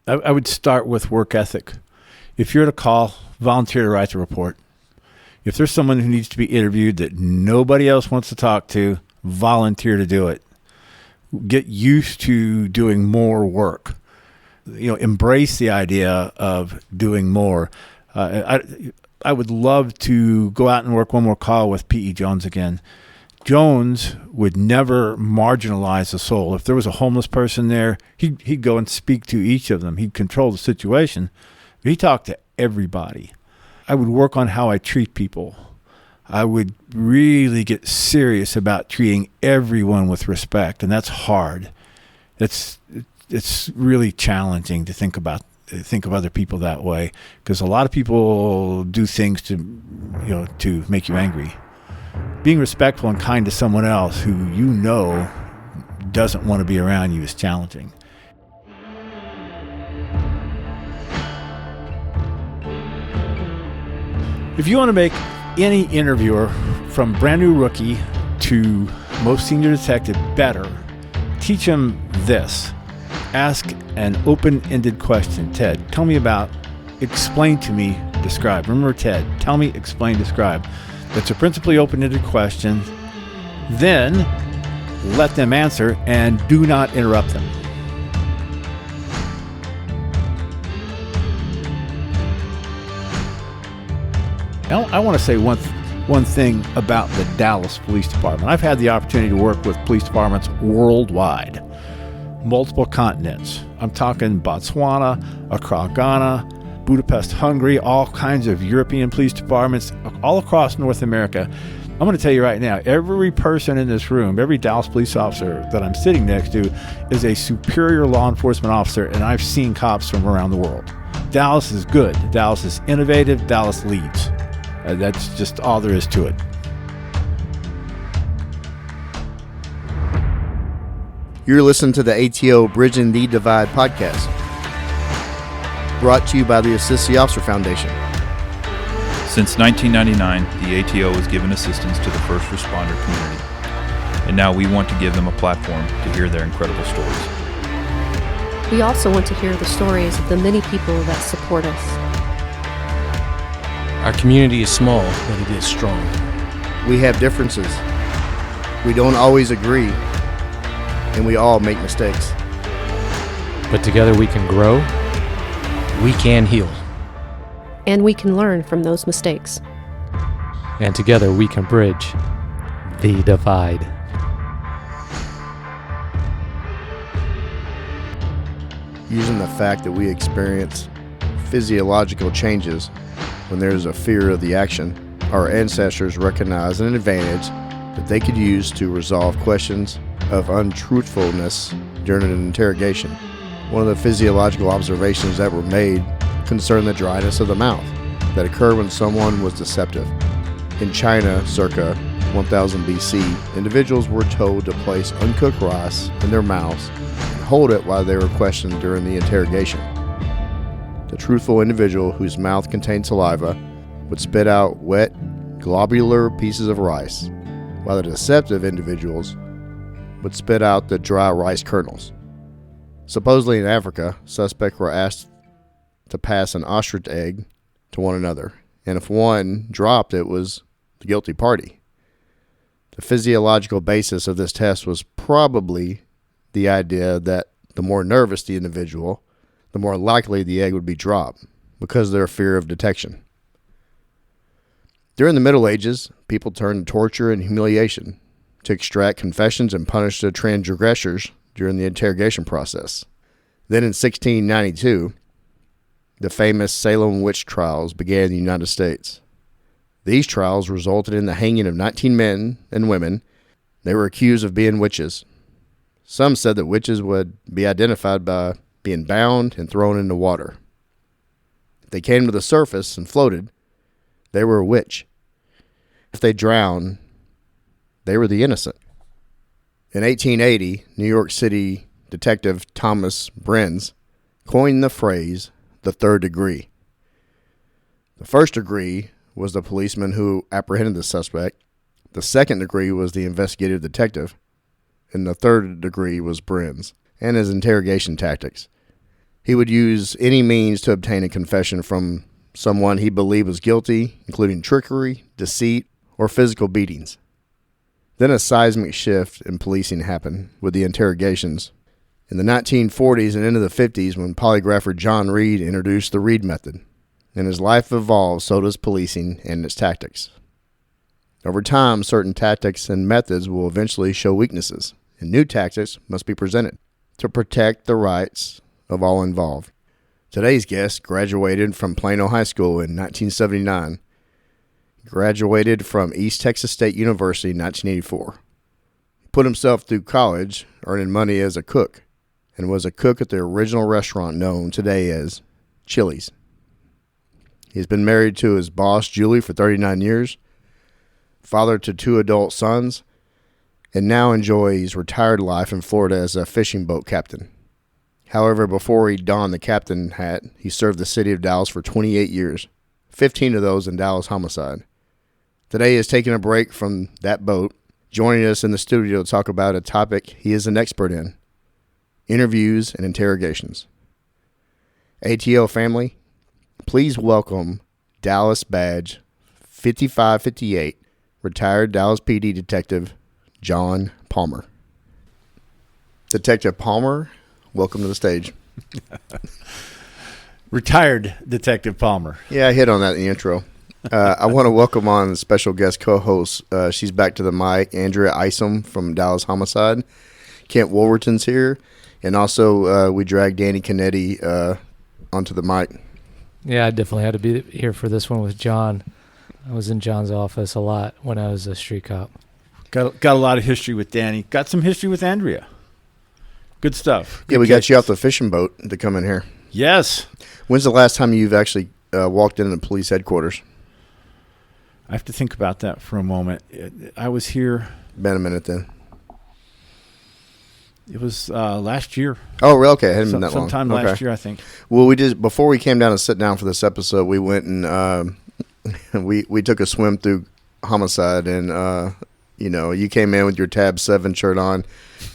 I would start with work ethic. If you're at a call, volunteer to write the report. If there's someone who needs to be interviewed that nobody else wants to talk to, volunteer to do it. Get used to doing more work. Embrace the idea of doing more. I would love to go out and work one more call with P.E. Jones again. Jones would never marginalize a soul. If there was a homeless person there, he'd go and speak to each of them. He'd control the situation. He talked to everybody. I would work on how I treat people. I would really get serious about treating everyone with respect, and that's hard. It's really challenging to think of other people that way, because a lot of people do things to make you angry. Being respectful and kind to someone else who doesn't want to be around you is challenging. If you want to make any interviewer, from brand new rookie to most senior detective, better, teach them this. Ask an open-ended question. Ted, tell me about, explain to me, describe. Remember Ted, tell me, explain, describe. It's a principally open-ended question. Then let them answer and do not interrupt them. Now, I want to say one thing about the Dallas Police Department. I've had the opportunity to work with police departments worldwide, multiple continents. I'm talking Botswana, Accra, Ghana, Budapest, Hungary, all kinds of European police departments all across North America. I'm going to tell you right now, every person in this room, every Dallas police officer that I'm sitting next to is a superior law enforcement officer, and I've seen cops from around the world. Dallas is good. Dallas is innovative. Dallas leads. That's just all there is to it. You're listening to the ATO Bridging the Divide podcast, brought to you by the Assist the Officer Foundation. Since 1999, the ATO has given assistance to the first responder community, and now we want to give them a platform to hear their incredible stories. We also want to hear the stories of the many people that support us. Our community is small, but it is strong. We have differences. We don't always agree, and we all make mistakes. But together we can grow, we can heal. And we can learn from those mistakes. And together we can bridge the divide. Using the fact that we experience physiological changes when there is a fear of the action, our ancestors recognized an advantage that they could use to resolve questions of untruthfulness during an interrogation. One of the physiological observations that were made concerned the dryness of the mouth that occurred when someone was deceptive. In China, circa 1000 BC, individuals were told to place uncooked rice in their mouths and hold it while they were questioned during the interrogation. The truthful individual whose mouth contained saliva would spit out wet, globular pieces of rice, while the deceptive individuals would spit out the dry rice kernels. Supposedly in Africa, suspects were asked to pass an ostrich egg to one another, and if one dropped, it was the guilty party. The physiological basis of this test was probably the idea that the more nervous the individual, the more likely the egg would be dropped because of their fear of detection. During the Middle Ages, people turned to torture and humiliation to extract confessions and punish the transgressors during the interrogation process. Then in 1692, the famous Salem witch trials began in the United States. These trials resulted in the hanging of 19 men and women. They were accused of being witches. Some said that witches would be identified by being bound and thrown into water. If they came to the surface and floated, they were a witch. If they drowned, they were the innocent. In 1880, New York City detective Thomas Brenz coined the phrase, the third degree. The first degree was the policeman who apprehended the suspect. The second degree was the investigative detective. And the third degree was Brenz and his interrogation tactics. He would use any means to obtain a confession from someone he believed was guilty, including trickery, deceit, or physical beatings. Then a seismic shift in policing happened with the interrogations. In the 1940s and into the 50s, when polygrapher John Reed introduced the Reed method, and as life evolved, so does policing and its tactics. Over time, certain tactics and methods will eventually show weaknesses, and new tactics must be presented to protect the rights of all involved. Today's guest graduated from Plano High School in 1979, graduated from East Texas State University in 1984. He put himself through college, earning money as a cook, and was a cook at the original restaurant known today as Chili's. He's been married to his boss, Julie, for 39 years, father to 2 adult sons, and now enjoys retired life in Florida as a fishing boat captain. However, before he donned the captain hat, he served the city of Dallas for 28 years, 15 of those in Dallas homicide. Today he is taking a break from that boat, joining us in the studio to talk about a topic he is an expert in: interviews and interrogations. ATO family, please welcome Dallas badge 5558, retired Dallas PD Detective John Palmer. Detective Palmer, welcome to the stage. Retired Detective Palmer. Yeah, I hit on that in the intro. I want to welcome on special guest co-host. She's back to the mic, Andrea Isom from Dallas Homicide. Kent Wolverton's here. And also we dragged Danny Canetti onto the mic. Yeah, I definitely had to be here for this one with John. I was in John's office a lot when I was a street cop. Got a lot of history with Danny. Got some history with Andrea. Good stuff. Yeah, we got you off the fishing boat to come in here. Yes. When's the last time you've actually walked into the police headquarters? I have to think about that for a moment. I was here. Been a minute then. It was last year. Oh, really? Okay. It hadn't been that long. Sometime last year, I think. Well, we just before we came down to sit down for this episode, we went and we took a swim through homicide, and you came in with your tab 7 shirt on. And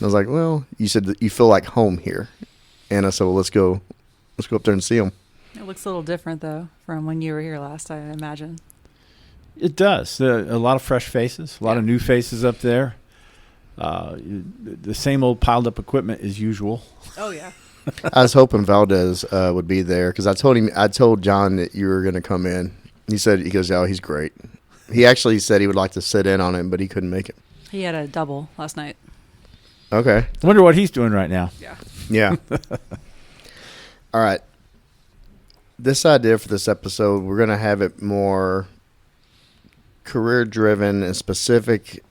I was like, well, you said that you feel like home here, and I said, well, let's go up there and see them. It looks a little different though from when you were here last, I imagine. It does. A lot of fresh faces, a lot of new faces up there. The same old piled up equipment as usual. Oh yeah. I was hoping Valdez would be there because I told John that you were going to come in. He goes, oh, he's great. He actually said he would like to sit in on it, but he couldn't make it. He had a double last night. Okay. I wonder what he's doing right now. Yeah. All right. This idea for this episode, we're going to have it more career-driven and specific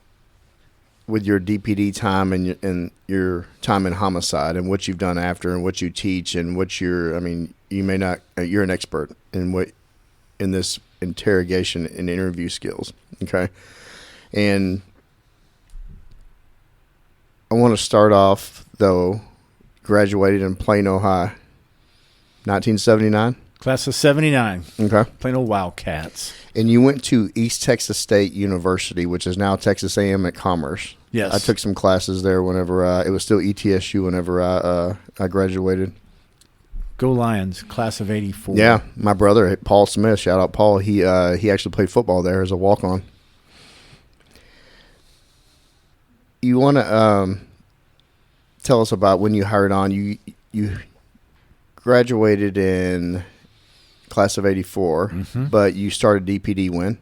with your DPD time and your time in homicide and what you've done after and what you teach and what you're an expert in this interrogation and interview skills. Okay. And I want to start off, though, graduated in Plano High, 1979. Class of 79. Okay. Plano Wildcats. And you went to East Texas State University, which is now Texas A&M at Commerce. Yes. I took some classes there whenever it was still ETSU whenever I graduated. Go Lions, class of 84. Yeah, my brother, Paul Smith, shout out Paul, he actually played football there as a walk-on. You want to tell us about when you hired on. You graduated in class of 84, but you started DPD when?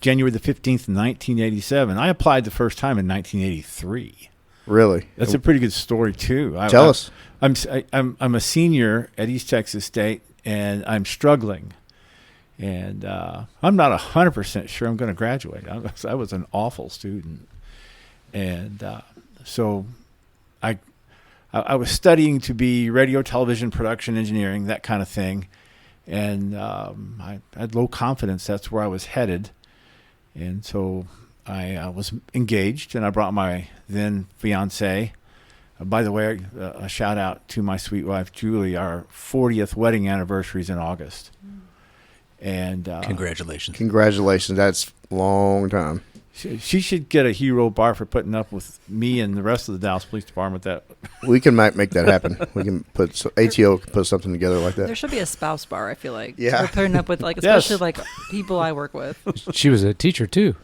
January the 15th, 1987. I applied the first time in 1983. Really? That's a pretty good story, too. Tell us. I'm a senior at East Texas State, and I'm struggling. And I'm not 100% sure I'm going to graduate. I was an awful student. And so I was studying to be radio, television, production, engineering, that kind of thing. And I had low confidence. That's where I was headed. And so I was engaged, and I brought my then fiancée. By the way, a shout out to my sweet wife, Julie. Our 40th wedding anniversary is in August. And Congratulations. Congratulations. That's a long time. She should get a hero bar for putting up with me and the rest of the Dallas Police Department. We can make that happen. We can ATO can put something together like There that. should be a spouse bar, I feel like. Yeah. We're putting up with, like, Yes. especially, like, people I work with. She was a teacher too.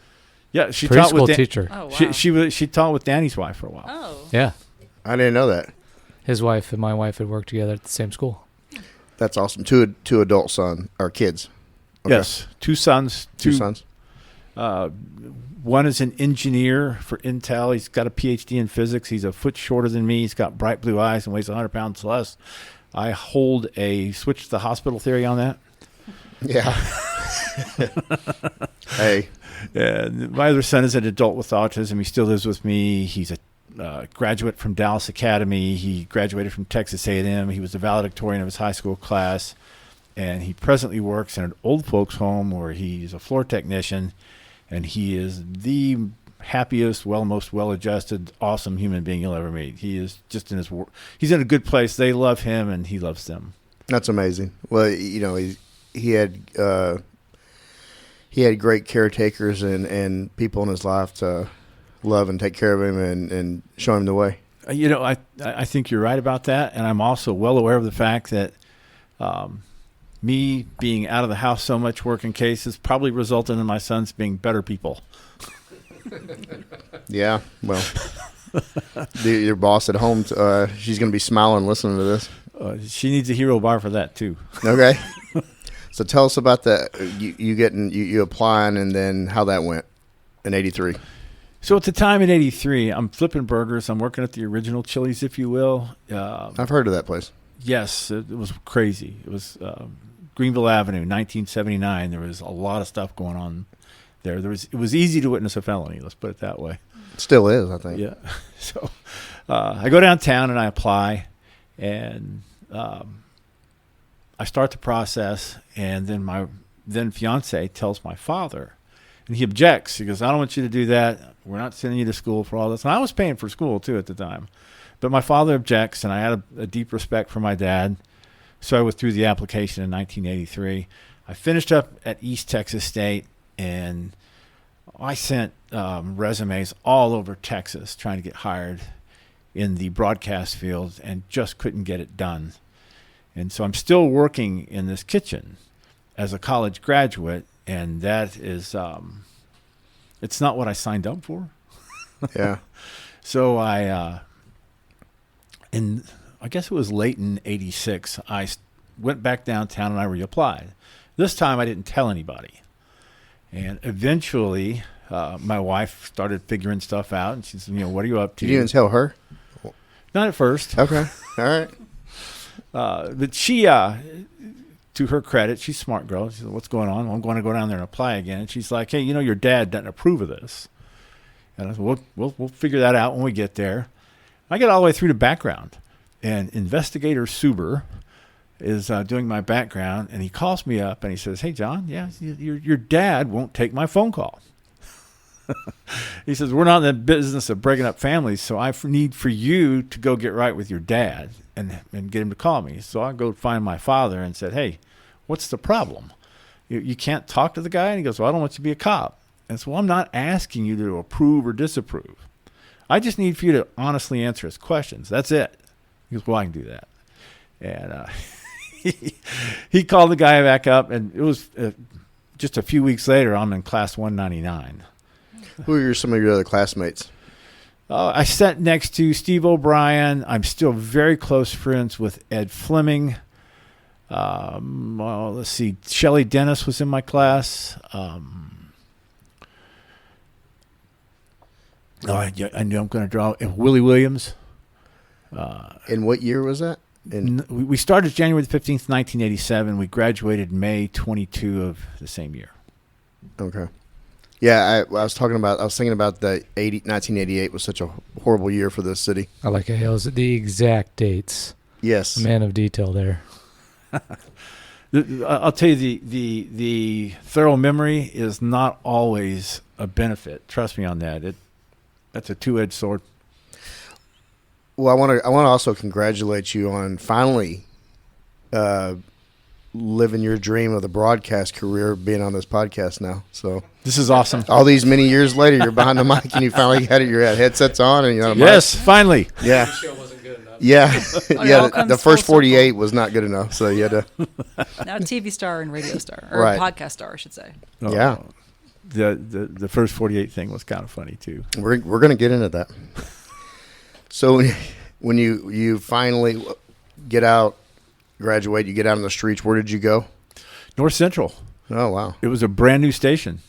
Yeah, she taught with Preschool teacher. Oh, wow. She taught with Danny's wife for a while. Oh. Yeah. I didn't know that. His wife and my wife had worked together at the same school. That's awesome. Two adult son or kids. Okay. Yes, two sons. Two sons. One is an engineer for Intel. He's got a PhD in physics. He's a foot shorter than me. He's got bright blue eyes and weighs 100 pounds less. I hold a switch to the hospital theory on that. Yeah. Hey. And my other son is an adult with autism. He still lives with me. He's a graduate from Dallas Academy. He graduated from Texas A&M. He was the valedictorian of his high school class. And he presently works in an old folks home where he's a floor technician. And he is the happiest, most well-adjusted, awesome human being you'll ever meet. He is just in his work. He's in a good place. They love him, and he loves them. That's amazing. Well, he had great caretakers and people in his life to love and take care of him and show him the way. I think you're right about that, and I'm also well aware of the fact that me being out of the house so much working cases probably resulted in my sons being better people. Yeah, well, your boss at home, she's going to be smiling listening to this. She needs a hero bar for that too. Okay. So tell us about that. You applying and then how that went in '83. So at the time in '83, I'm flipping burgers. I'm working at the original Chili's, if you will. I've heard of that place. Yes, it was crazy. It was Greenville Avenue, 1979. There was a lot of stuff going on there. It was easy to witness a felony. Let's put it that way. Still is, I think. Yeah. So I go downtown and I apply, and I start the process, and then my then fiance tells my father, and he objects. He goes, "I don't want you to do that. We're not sending you to school for all this." And I was paying for school too at the time, but my father objects, and I had a deep respect for my dad, so I withdrew the application in 1983. I finished up at East Texas State, and I sent resumes all over Texas trying to get hired in the broadcast field and just couldn't get it done. And so I'm still working in this kitchen as a college graduate, and that is, it's not what I signed up for. Yeah. So I guess it was late in '86, I went back downtown and I reapplied. This time I didn't tell anybody. And eventually my wife started figuring stuff out, and she said, "What are you up to?" Did you even tell her? Not at first. Okay. All right. But she, to her credit, she's a smart girl. She said, "What's going on?" "Well, I'm going to go down there and apply again." And she's like, "Hey, your dad doesn't approve of this." And I said, we'll figure that out when we get there. I get all the way through to background, and Investigator Suber is doing my background, and he calls me up and he says, "Hey, John, yeah, your dad won't take my phone call." He says, "We're not in the business of breaking up families, so I need for you to go get right with your dad and get him to call me." So I go find my father and said, "Hey, what's the problem? You can't talk to the guy?" And he goes, "Well, I don't want you to be a cop." And so I'm not asking you to approve or disapprove. I just need for you to honestly answer his questions. That's it. He goes, "Well, I can do that." And he called the guy back up, and it was just a few weeks later, I'm in class 199. Who are some of your other classmates? I sat next to Steve O'Brien. I'm still very close friends with Ed Fleming. Let's see. Shelley Dennis was in my class. I knew I'm going to draw. Willie Williams. In what year was that? We started January the 15th, 1987. We graduated May 22 of the same year. Okay. Yeah, I was thinking about the 1988 was such a horrible year for this city. I like it. It was the exact dates. Yes. Man of detail there. I'll tell you, the thorough memory is not always a benefit. Trust me on that. That's a two-edged sword. Well, I want to also congratulate you on finally living your dream of the broadcast career, being on this podcast now. So This is awesome. all these many years later, you're behind the mic and you finally had your headsets on and you're on a mic. Yes, finally. Yeah. show wasn't good enough. Yeah. it Yeah. all The comes first full 48 circle. was not good enough. So you had to. Now TV star and radio star, or Right. podcast star, I should say. Yeah. The first 48 thing was kind of funny too. We're going to get into that. So when you finally get out, graduate, you get out on the streets, where did you go? North Central. Oh, wow. It was a brand new station.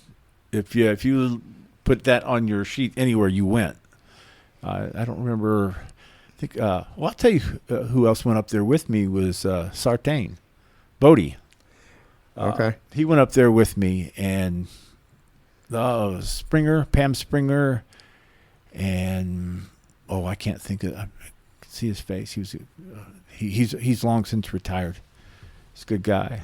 If you put that on your sheet anywhere you went, I don't remember. I think. Well, I'll tell you who else went up there with me was Sartain, Bodie. Okay. He went up there with me, and Pam Springer, and I can't think of. I can see his face. He was. He's long since retired. He's a good guy.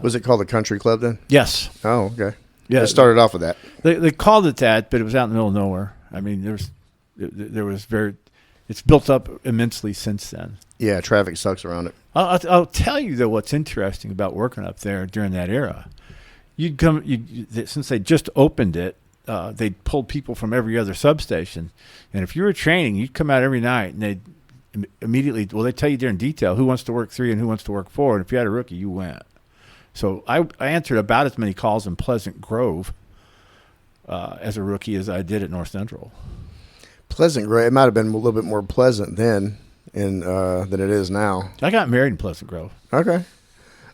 Was it called the Country Club then? Yes. Oh, okay. Yeah. It started off with that. They called it that, but it was out in the middle of nowhere. I mean, there was it's built up immensely since then. Yeah, traffic sucks around it. I'll tell you though what's interesting about working up there during that era. Since they just opened it, they pulled people from every other substation, and if you were training, you'd come out every night, and they'd immediately, they tell you there in detail who wants to work 3 and who wants to work 4, and if you had a rookie, you went. So I answered about as many calls in Pleasant Grove as a rookie as I did at North Central. Pleasant Grove. It might have been a little bit more pleasant then than it is now. I got married in Pleasant Grove. Okay.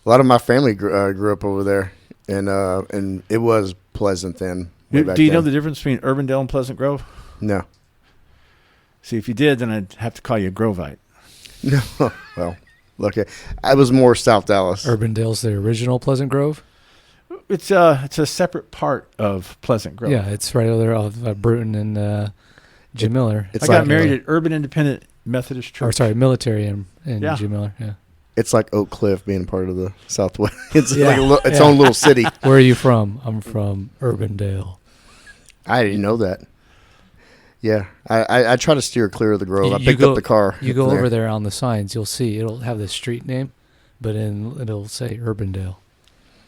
A lot of my family grew up over there, and it was pleasant then. way back Do you know then. the difference between Urbandale and Pleasant Grove? No. See, if you did, then I'd have to call you a Grovite. No. Well, look, I was more South Dallas. Urbandale's the original Pleasant Grove. It's a separate part of Pleasant Grove. Yeah, it's right over there off Bruton and Jim Miller. It's I got like, married at Urban Independent Methodist Church. Or sorry, military and Yeah. Jim Miller. Yeah. It's like Oak Cliff being part of the Southwest. It's Yeah. like its Yeah. own little city. Where are you from? I'm from Urbandale. I didn't know that. Yeah, I try to steer clear of the Grove. I You picked go- up the car. You go over there on the signs, you'll see it'll have the street name, but it'll say Urbandale.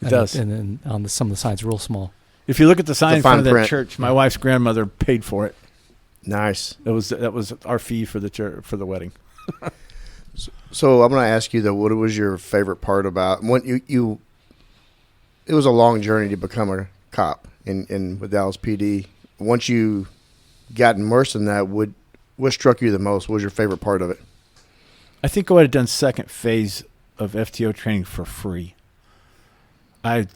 It does. And then on some of the signs, real small. If you look at the sign in fine front of that print. church, my wife's grandmother paid for it. Nice. That was our fee for the church, for the wedding. So I'm going to ask you though, what was your favorite part about when you? It was a long journey to become a cop with Dallas PD. Once you got immersed in that, what struck you the most? What was your favorite part of it? I think I would have done second phase of FTO training for free. I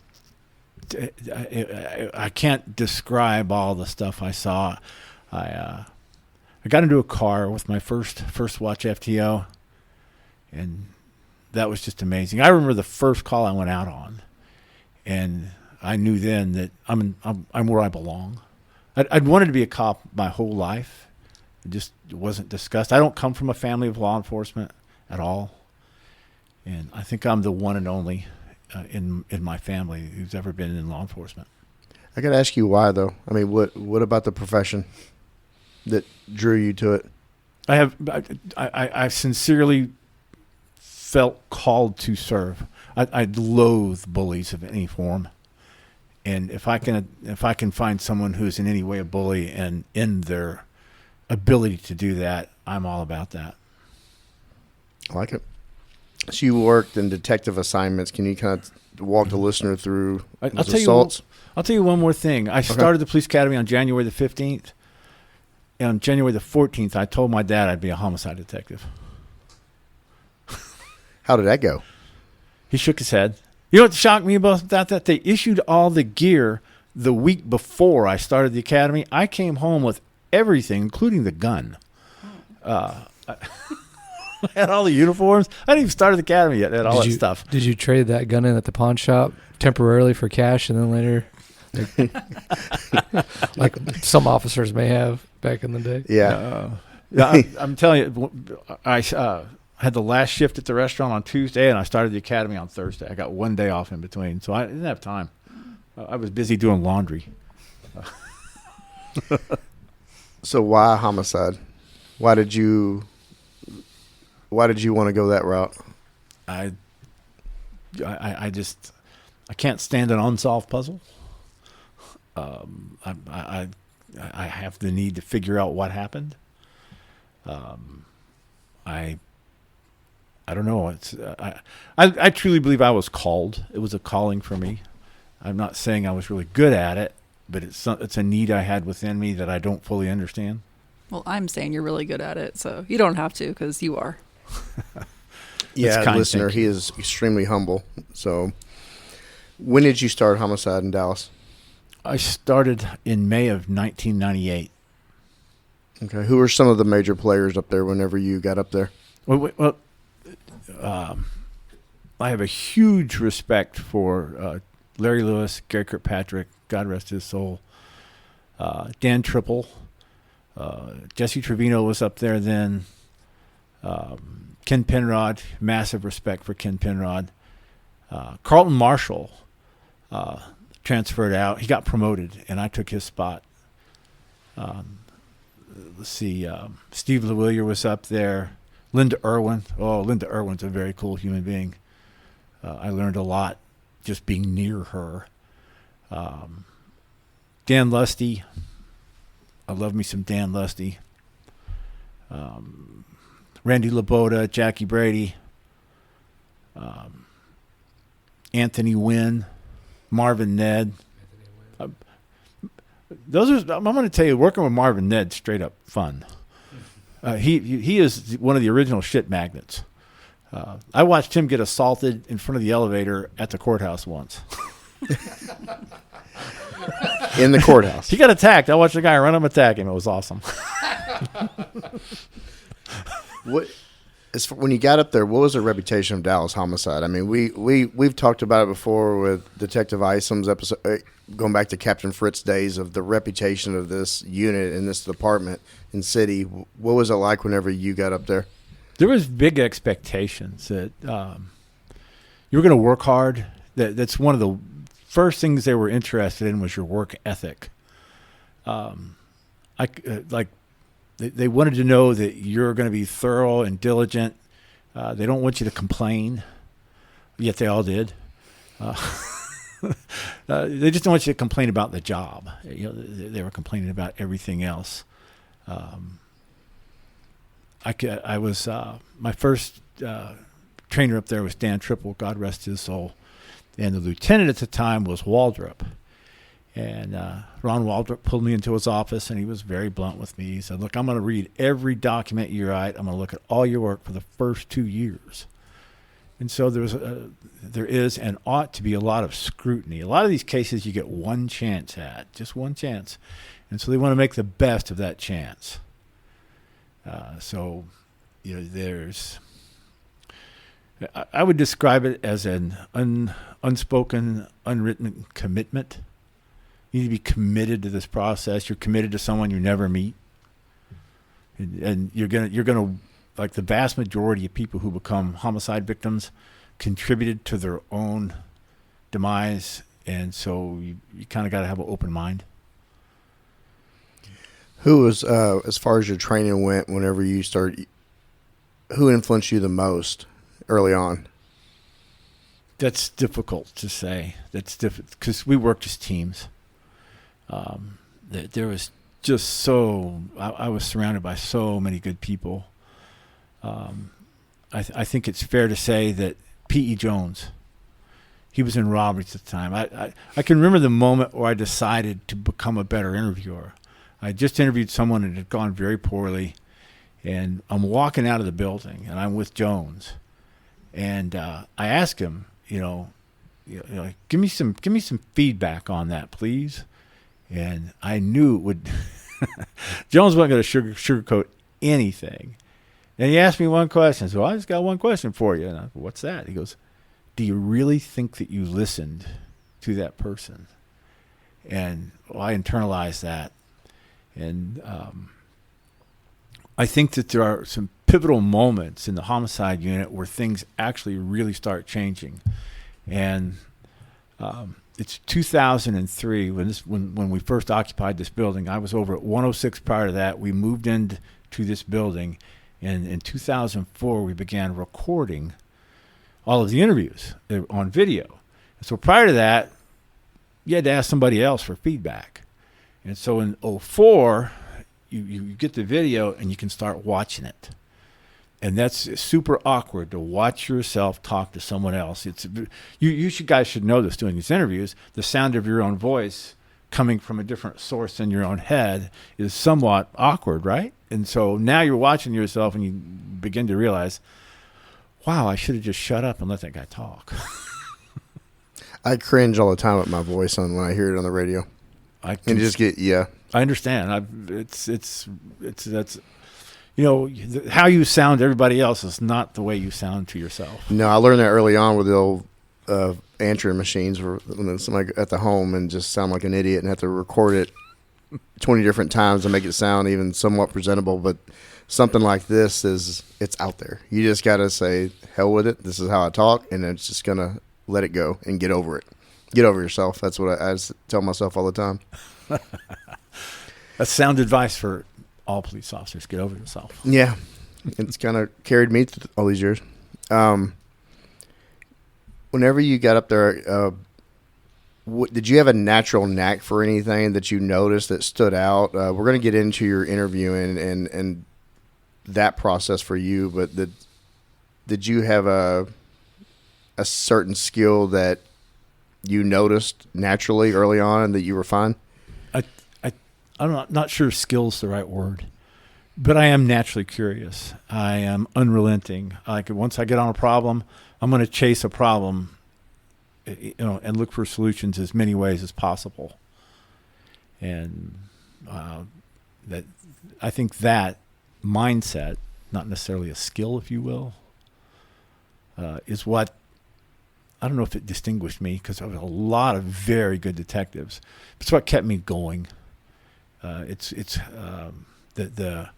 can't describe all the stuff I saw. I got into a car with my first watch FTO, and that was just amazing. I remember the first call I went out on, and I knew then that I'm where I belong. I'd wanted to be a cop my whole life. It just wasn't discussed. I don't come from a family of law enforcement at all, and I think I'm the one and only in my family who's ever been in law enforcement. I got to ask you why though. I mean, what about the profession that drew you to it? I sincerely felt called to serve. I loathe bullies of any form, and if I can find someone who's in any way a bully and in their ability to do that, I'm all about that. I like it. So you worked in detective assignments. Can you kind of walk the listener through those assaults? I'll tell you one more thing. I started the police academy on January the 15th. And on January the 14th, I told my dad I'd be a homicide detective. How did that go? He shook his head. You know what shocked me about that? They issued all the gear the week before I started the academy. I came home with everything, including the gun. I had all the uniforms. I hadn't even started the academy yet. I had all that stuff. Did you trade that gun in at the pawn shop temporarily for cash, and then later, like some officers may have back in the day? Yeah. I'm telling you, I had the last shift at the restaurant on Tuesday, and I started the academy on Thursday. I got one day off in between, so I didn't have time. I was busy doing laundry. So why homicide? Why did you want to go that route? I can't stand an unsolved puzzle. I have the need to figure out what happened. I don't know. I truly believe I was called. It was a calling for me. I'm not saying I was really good at it, but it's a need I had within me that I don't fully understand. Well, I'm saying you're really good at it, so you don't have to because you are. Yeah, kind, listener, thank he is extremely humble. So, when did you start homicide in Dallas? I started in May of 1998. Okay, who were some of the major players up there whenever you got up there? Well, I have a huge respect for Larry Lewis, Gary Kirkpatrick, God rest his soul, Dan Triple, Jesse Trevino was up there then, Ken Penrod, massive respect for Ken Penrod. Carlton Marshall transferred out. He got promoted, and I took his spot. Let's see, Steve LeWillier was up there. Linda Irwin. Oh, Linda Irwin's a very cool human being. I learned a lot just being near her. Dan Lusty. I love me some Dan Lusty. Randy Laboda, Jackie Brady, Anthony Wynn, Marvin Ned. I'm going to tell you, working with Marvin Ned, straight up fun. He is one of the original shit magnets. I watched him get assaulted in front of the elevator at the courthouse once. In the courthouse. He got attacked. I watched the guy run up and attack him. It was awesome. When you got up there, what was the reputation of Dallas homicide? I mean, we've talked about it before with Detective Isom's episode, going back to Captain Fritz days, of the reputation of this unit and this department and city. What was it like whenever you got up there? There was big expectations that you were going to work hard. That's one of the first things they were interested in was your work ethic. They wanted to know that you're going to be thorough and diligent. They don't want you to complain, yet they all did. They just don't want you to complain about the job. They were complaining about everything else. I was my first trainer up there was Dan Triple, God rest his soul, and the lieutenant at the time was Waldrop. And Ron Waldrop pulled me into his office, and he was very blunt with me. He said, "Look, I'm going to read every document you write. I'm going to look at all your work for the first 2 years." And so there is and ought to be a lot of scrutiny. A lot of these cases you get one chance at, just one chance. And so they want to make the best of that chance. There's, I would describe it as an unspoken, unwritten commitment. You need to be committed to this process. You're committed to someone you never meet. And you're gonna, like the vast majority of people who become homicide victims, contributed to their own demise. And so you kind of got to have an open mind. Who was, as far as your training went, whenever you started, who influenced you the most early on? That's difficult to say. That's difficult because we worked as teams. There was just I was surrounded by so many good people. I think it's fair to say that P.E. Jones, he was in robberies at the time. I can remember the moment where I decided to become a better interviewer. I just interviewed someone and it had gone very poorly, and I'm walking out of the building and I'm with Jones, and I asked him, give me some feedback on that, please. And I knew it would. Jones wasn't going to sugarcoat anything. And he asked me one question. So I just got one question for you. And I said, "What's that?" He goes, "Do you really think that you listened to that person?" And I internalized that. And I think that there are some pivotal moments in the homicide unit where things actually really start changing. And it's 2003 when we first occupied this building. I was over at 106 prior to that. We moved into this building, and in 2004 we began recording all of the interviews on video. So prior to that, you had to ask somebody else for feedback. And so in 2004, you get the video and you can start watching it. And that's super awkward to watch yourself talk to someone else. You guys should know this doing these interviews. The sound of your own voice coming from a different source in your own head is somewhat awkward, right? And so now you're watching yourself and you begin to realize, wow, I should have just shut up and let that guy talk. I cringe all the time at my voice when I hear it on the radio. I understand. That's how you sound to everybody else is not the way you sound to yourself. No, I learned that early on with the old answering machines when somebody at the home and just sound like an idiot and have to record it 20 different times to make it sound even somewhat presentable. But something like this it's out there. You just got to say, hell with it. This is how I talk, and it's just going to let it go and get over it. Get over yourself. That's what I tell myself all the time. That's sound advice for all police officers. Get over yourself. Yeah. It's kind of carried me through all these years. Whenever you got up there, did you have a natural knack for anything that you noticed that stood out? We're going to get into your interviewing and that process for you, but did you have a certain skill that you noticed naturally early on that you were fine? I'm not sure skill's the right word, but I am naturally curious. I am unrelenting. Like once I get on a problem, I'm going to chase a problem, and look for solutions as many ways as possible. And that I think that mindset, not necessarily a skill, if you will, is what, I don't know if it distinguished me, because I was a lot of very good detectives. It's what kept me going. It's the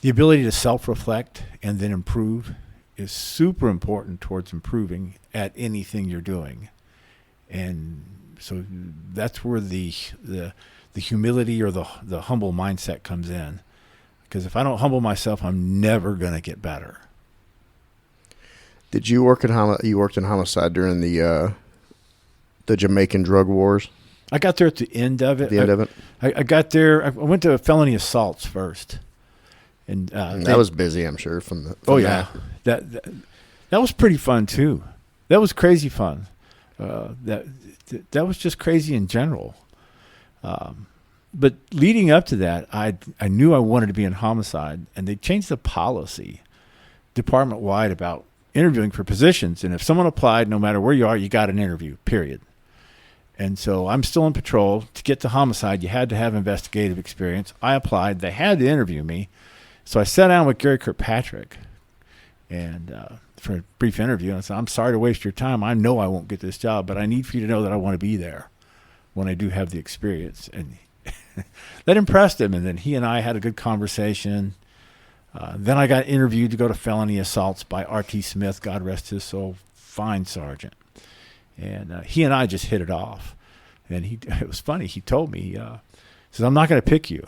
ability to self-reflect and then improve is super important towards improving at anything you're doing. And so that's where the humility or the humble mindset comes in. Because if I don't humble myself, I'm never going to get better. Did you work you worked in homicide during the Jamaican drug wars? I got there at the end of it. I got there. I went to felony assaults first, and that was busy, I'm sure. That was pretty fun too. That was crazy fun. That was just crazy in general. But leading up to that, I knew I wanted to be in homicide, and they changed the policy department wide about interviewing for positions. And if someone applied, no matter where you are, you got an interview. Period. And so I'm still in patrol. To get to homicide, you had to have investigative experience. I applied. They had to interview me. So I sat down with Gary Kirkpatrick and for a brief interview. And I said, I'm sorry to waste your time. I know I won't get this job, but I need for you to know that I want to be there when I do have the experience. And that impressed him. And then he and I had a good conversation. Then I got interviewed to go to felony assaults by R.T. Smith, God rest his soul, fine sergeant. And he and I just hit it off. And it was funny. He told me, he says, I'm not going to pick you.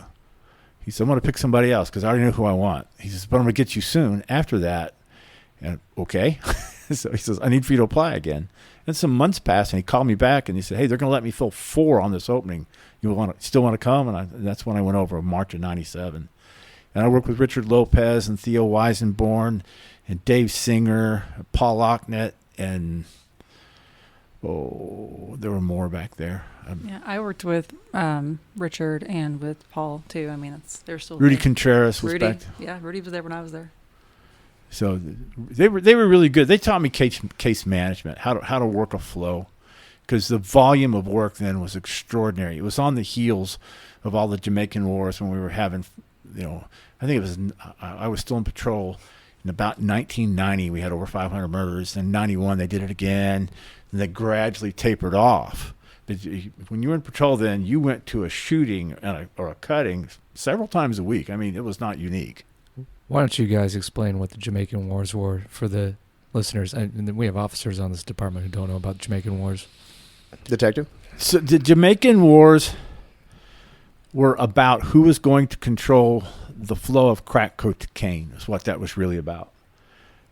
He said, I'm going to pick somebody else because I already know who I want. He says, but I'm going to get you soon after that. And okay. So he says, I need for you to apply again. And some months passed, and he called me back, and he said, hey, they're going to let me fill 4 on this opening. You still want to come? And that's when I went over in March of 97. And I worked with Richard Lopez and Theo Weisenborn and Dave Singer, Paul Ocknett, and there were more back there. Yeah, I worked with Richard and with Paul too. I mean, they're still Rudy there. Contreras was back. Yeah, Rudy was there when I was there. So they were really good. They taught me case management, how to work a flow, because the volume of work then was extraordinary. It was on the heels of all the Jamaican wars when we were having, I think it was, I was still in patrol. In about 1990, we had over 500 murders. In 91, they did it again, and they gradually tapered off. But when you were in patrol then, you went to a shooting or a cutting several times a week. I mean, it was not unique. Why don't you guys explain what the Jamaican wars were for the listeners? And we have officers on this department who don't know about Jamaican wars. Detective? So the Jamaican wars were about who was going to control the flow of crack cocaine is what that was really about.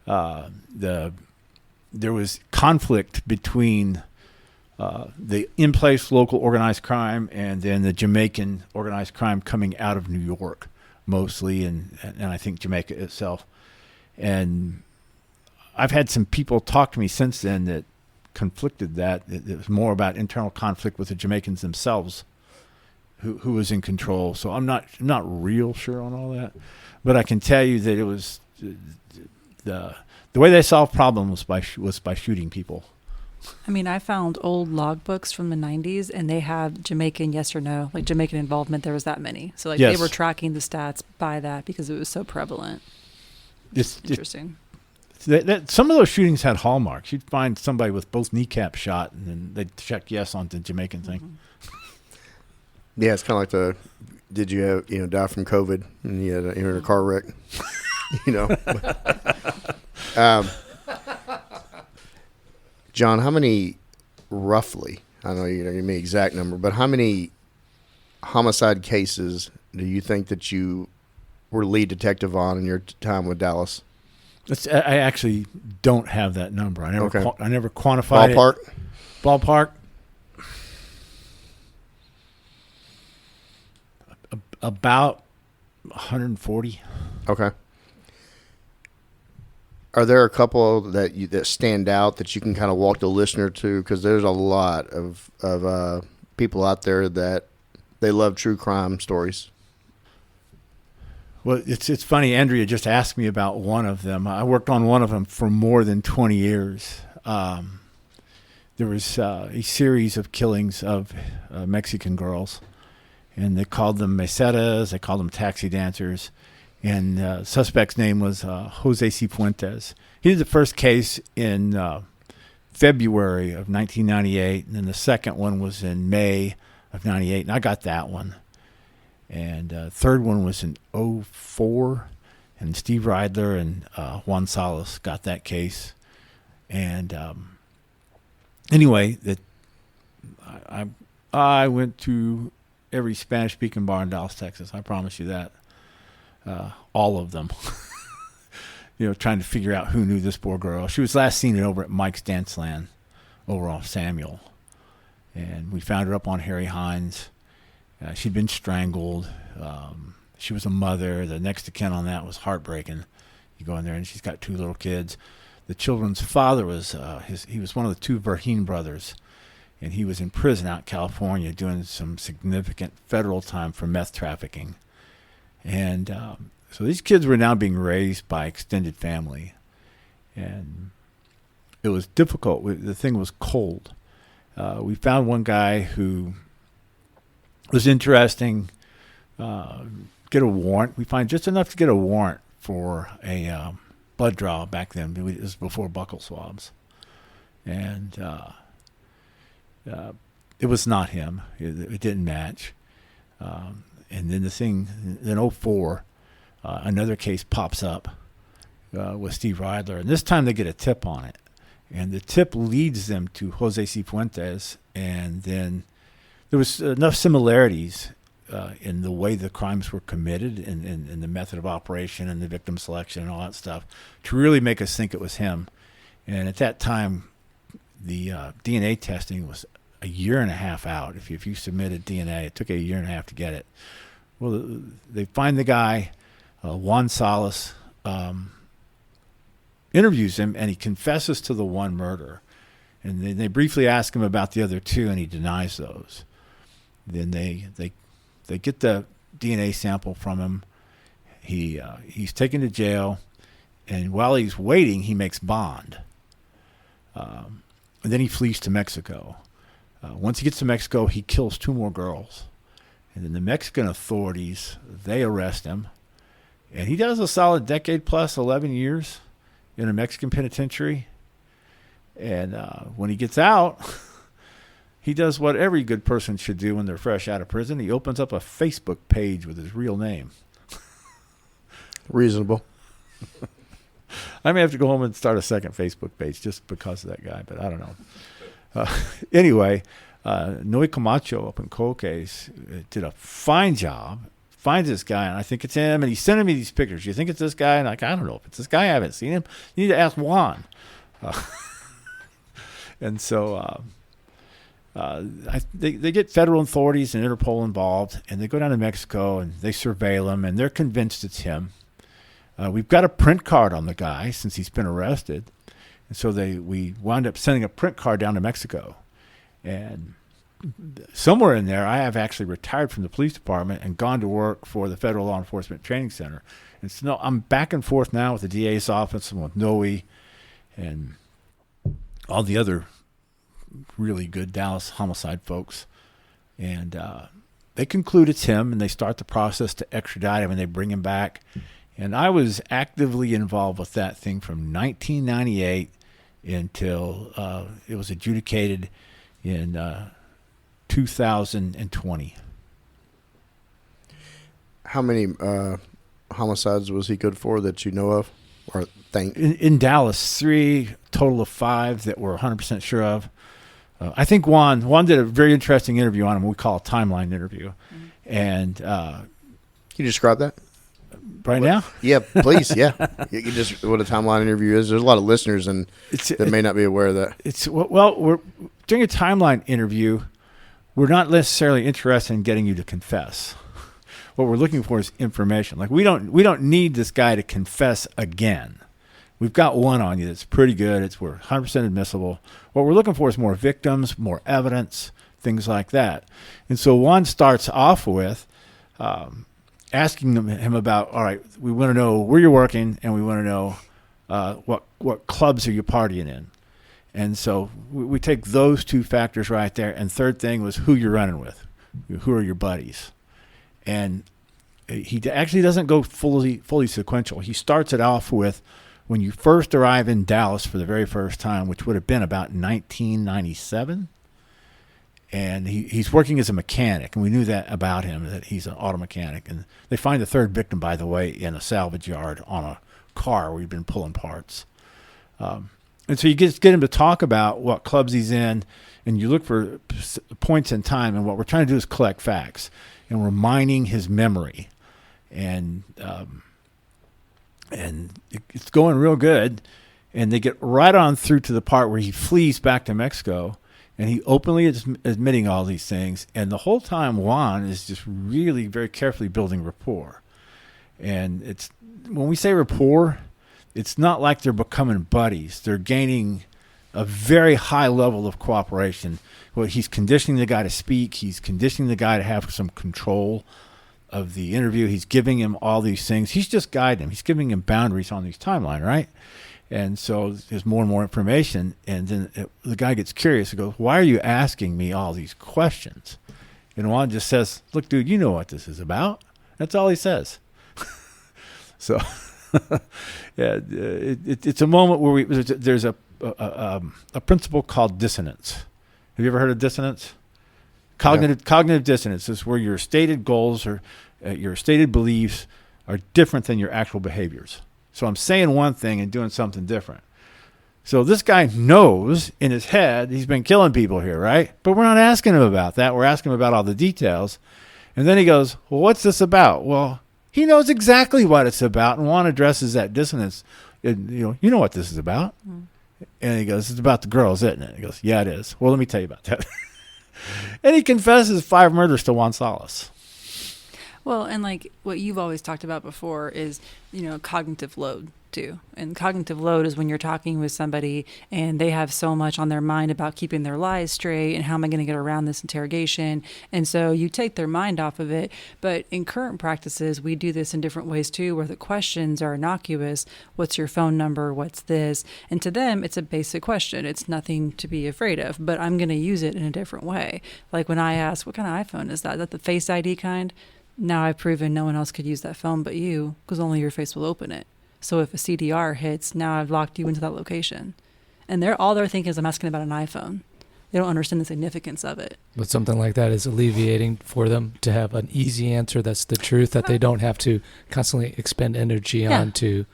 The there was conflict between the in-place local organized crime and then the Jamaican organized crime coming out of New York mostly, and I think Jamaica itself. And I've had some people talk to me since then that conflicted that. It was more about internal conflict with the Jamaicans themselves who was in control. So I'm not real sure on all that. But I can tell you that it was the way they solved problems was by shooting people. I mean, I found old logbooks from the 90s, and they have Jamaican yes or no, like Jamaican involvement. There was that many. So like Yes. they were tracking the stats by that because it was so prevalent. Interesting. Some of those shootings had hallmarks. You'd find somebody with both kneecaps shot, and then they'd check yes on the Jamaican thing. Mm-hmm. Yeah, it's kind of like did you have, die from COVID and you're in a car wreck? John, how many, roughly, I know you don't give me an exact number, but how many homicide cases do you think that you were lead detective on in your time with Dallas? I actually don't have that number. I never quantified Ballpark? it. Ballpark? About 140. Okay. Are there a couple that stand out that you can kind of walk the listener to? Because there's a lot of people out there that they love true crime stories. Well, it's funny. Andrea just asked me about one of them. I worked on one of them for more than 20 years. There was a series of killings of Mexican girls, and they called them meseras. They called them taxi dancers. And suspect's name was Jose Cifuentes. He did the first case in February of 1998, and then the second one was in May of 98, and I got that one. And third one was in 04, and Steve Reidler and Juan Salas got that case. And anyway, I went to every Spanish-speaking bar in Dallas, Texas. I promise you that. All of them. Trying to figure out who knew this poor girl. She was last seen over at Mike's Dance Land over off Samuel. And we found her up on Harry Hines. She'd been strangled. She was a mother. The next of kin on that was heartbreaking. You go in there and she's got 2 little kids. The children's father was he was one of the 2 Verheen brothers, and he was in prison out in California doing some significant federal time for meth trafficking. And so these kids were now being raised by extended family, and it was difficult. The thing was cold. We found one guy who was interesting. Get a warrant. We find just enough to get a warrant for a blood draw back then. It was before buccal swabs. And it was not him. It didn't match. And then in 04, another case pops up with Steve Reidler. And this time they get a tip on it. And the tip leads them to Jose Cifuentes. And then there was enough similarities in the way the crimes were committed and the method of operation and the victim selection and all that stuff to really make us think it was him. And at that time, the DNA testing was a year and a half out. If you submitted DNA, it took a year and a half to get it. Well, they find the guy, Juan Salas, interviews him, and he confesses to the one murder. And then they briefly ask him about the other 2, and he denies those. Then they get the DNA sample from him. He's taken to jail, and while he's waiting, he makes bond. And then he flees to Mexico. Once he gets to Mexico, he kills 2 more girls. And then the Mexican authorities, they arrest him. And he does a solid decade plus, 11 years in a Mexican penitentiary. And when he gets out, he does what every good person should do when they're fresh out of prison. He opens up a Facebook page with his real name. Reasonable. I may have to go home and start a second Facebook page just because of that guy, but I don't know. Anyway, Noe Camacho up in Coques did a fine job, finds this guy, and I think it's him, and he's sending me these pictures. You think it's this guy? And I don't know if it's this guy. I haven't seen him. You need to ask Juan. And so they get federal authorities and Interpol involved, and they go down to Mexico and they surveil him, and they're convinced it's him. We've got a print card on the guy since he's been arrested, and so we wound up sending a print card down to Mexico. And somewhere in there, I have actually retired from the police department and gone to work for the Federal Law Enforcement Training Center. And so I'm back and forth now with the DA's office and with NOE and all the other really good Dallas homicide folks. And they conclude it's him, and they start the process to extradite him, and they bring him back. And I was actively involved with that thing from 1998 until it was adjudicated in 2020. How many homicides was he good for that you know of, or think? In Dallas, 3, total of 5 that we're 100% sure of. I think Juan did a very interesting interview on him. We call a timeline interview. Mm-hmm. And can you describe that right now? Yeah, please. Yeah, you can just what a timeline interview is. There's a lot of listeners that may not be aware of that. We're during a timeline interview. We're not necessarily interested in getting you to confess. What we're looking for is information. Like we don't need this guy to confess again. We've got one on you that's pretty good. We're 100% admissible. What we're looking for is more victims, more evidence, things like that. And so Juan starts off with asking him about, all right, we want to know where you're working, and we want to know what clubs are you partying in. And so we take those 2 factors right there. And third thing was who you're running with. Who are your buddies? And he actually doesn't go fully sequential. He starts it off with when you first arrive in Dallas for the very first time, which would have been about 1997. And he's working as a mechanic, and we knew that about him, that he's an auto mechanic. And they find the third victim, by the way, in a salvage yard on a car where he'd been pulling parts. And so you get him to talk about what clubs he's in, and you look for points in time. And what we're trying to do is collect facts, and we're mining his memory. And it's going real good. And they get right on through to the part where he flees back to Mexico, and he openly is admitting all these things. And the whole time, Juan is just really very carefully building rapport. And when we say rapport, it's not like they're becoming buddies. They're gaining a very high level of cooperation. Well, he's conditioning the guy to speak. He's conditioning the guy to have some control of the interview. He's giving him all these things. He's just guiding him. He's giving him boundaries on these timeline, right? And so there's more and more information. And then the guy gets curious and goes, why are you asking me all these questions? And Juan just says, look, dude, you know what this is about. That's all he says. So... yeah, it's a moment where there's a principle called dissonance. Have you ever heard of dissonance? Cognitive dissonance is where your stated goals or your stated beliefs are different than your actual behaviors. So I'm saying one thing and doing something different. So this guy knows in his head he's been killing people here, right? But we're not asking him about that. We're asking him about all the details. And then he goes, well, what's this about? Well, he knows exactly what it's about, and Juan addresses that dissonance. You know what this is about? Mm. And he goes, it's about the girls, isn't it? He goes, yeah, it is. Well, let me tell you about that. And he confesses 5 murders to Juan Salas. Well, and like what you've always talked about before is, cognitive load too. And cognitive load is when you're talking with somebody and they have so much on their mind about keeping their lies straight and how am I going to get around this interrogation. And so you take their mind off of it. But in current practices, we do this in different ways too, where the questions are innocuous. What's your phone number? What's this? And to them, it's a basic question. It's nothing to be afraid of, but I'm going to use it in a different way. Like when I ask, what kind of iPhone is that? Is that the Face ID kind? Now I've proven no one else could use that phone but you, because only your face will open it. So if a CDR hits, now I've locked you into that location. And all they're thinking is I'm asking about an iPhone. They don't understand the significance of it. But something like that is alleviating for them to have an easy answer that's the truth, that they don't have to constantly expend energy on to...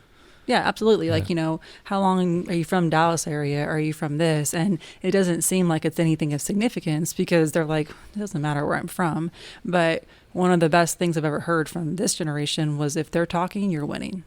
Yeah, absolutely. Yeah. Like, how long are you from Dallas area? Are you from this? And it doesn't seem like it's anything of significance because they're like, it doesn't matter where I'm from. But one of the best things I've ever heard from this generation was if they're talking, you're winning.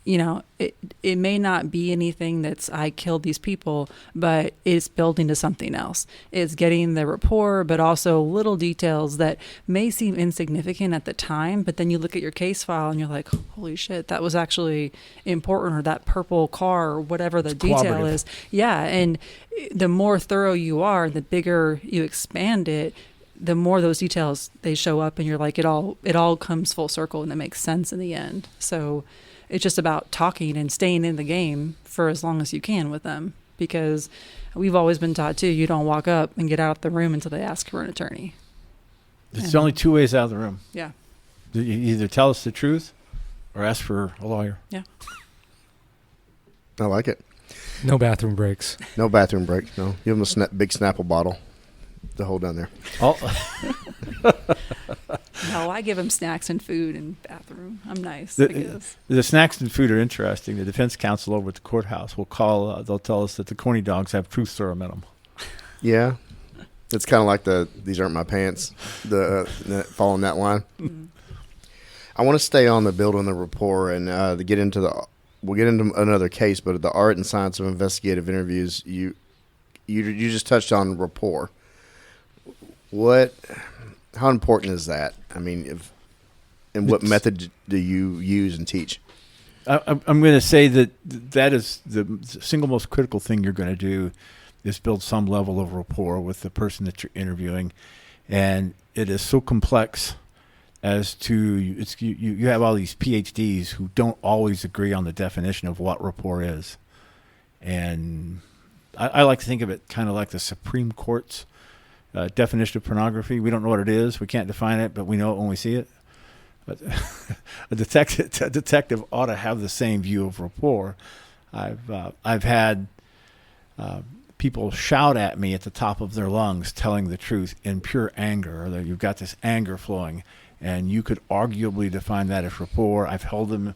it may not be anything that's I killed these people, but it's building to something else. It's getting the rapport, but also little details that may seem insignificant at the time, but then you look at your case file and you're like, holy shit, that was actually important, or that purple car, or whatever the detail is. Yeah. And the more thorough you are, the bigger you expand it, the more those details they show up, and you're like, it all comes full circle and it makes sense in the end. So it's just about talking and staying in the game for as long as you can with them, because we've always been taught too, you don't walk up and get out of the room until they ask for an attorney. It's only two ways out of the room. Yeah. You either tell us the truth or ask for a lawyer. Yeah. I like it. No bathroom breaks. No bathroom breaks. No. Give them a big Snapple bottle to hold down there. No, I give them snacks and food and bathroom. I'm nice. The snacks and food are interesting. The defense counsel over at the courthouse will call. They'll tell us that the corny dogs have truth serum in them. Yeah. It's kind of like these aren't my pants, following that line. Mm-hmm. I want to stay on the building the rapport and we'll get into another case, but the art and science of investigative interviews, you just touched on rapport. How important is that? I mean, what method do you use and teach? I'm going to say that is the single most critical thing you're going to do, is build some level of rapport with the person that you're interviewing. And it is so complex as to, you have all these PhDs who don't always agree on the definition of what rapport is. And I like to think of it kind of like the Supreme Court's definition of pornography. We don't know what it is. We can't define it, but we know it when we see it. But a detective ought to have the same view of rapport. I've had people shout at me at the top of their lungs telling the truth in pure anger, or that you've got this anger flowing, and you could arguably define that as rapport. I've held them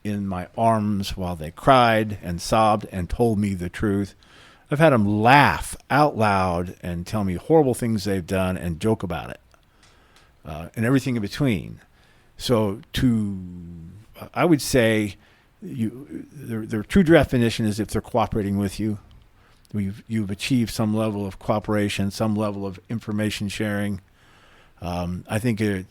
in my arms while they cried and sobbed and told me the truth. I've had them laugh out loud and tell me horrible things they've done and joke about it, and everything in between. So I would say their true definition is if they're cooperating with you. You've achieved some level of cooperation, some level of information sharing. I think the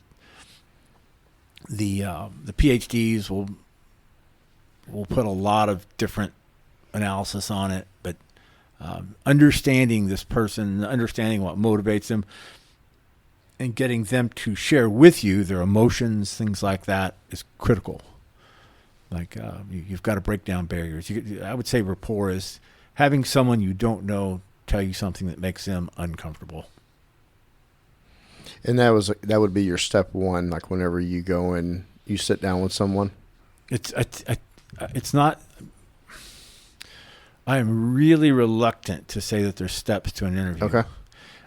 PhDs will put a lot of different analysis on it, but understanding this person, understanding what motivates them, and getting them to share with you their emotions, things like that, is critical. Like you've got to break down barriers. I would say rapport is having someone you don't know tell you something that makes them uncomfortable. And that would be your step one, like whenever you go and you sit down with someone? It's not. I am really reluctant to say that there's steps to an interview. Okay.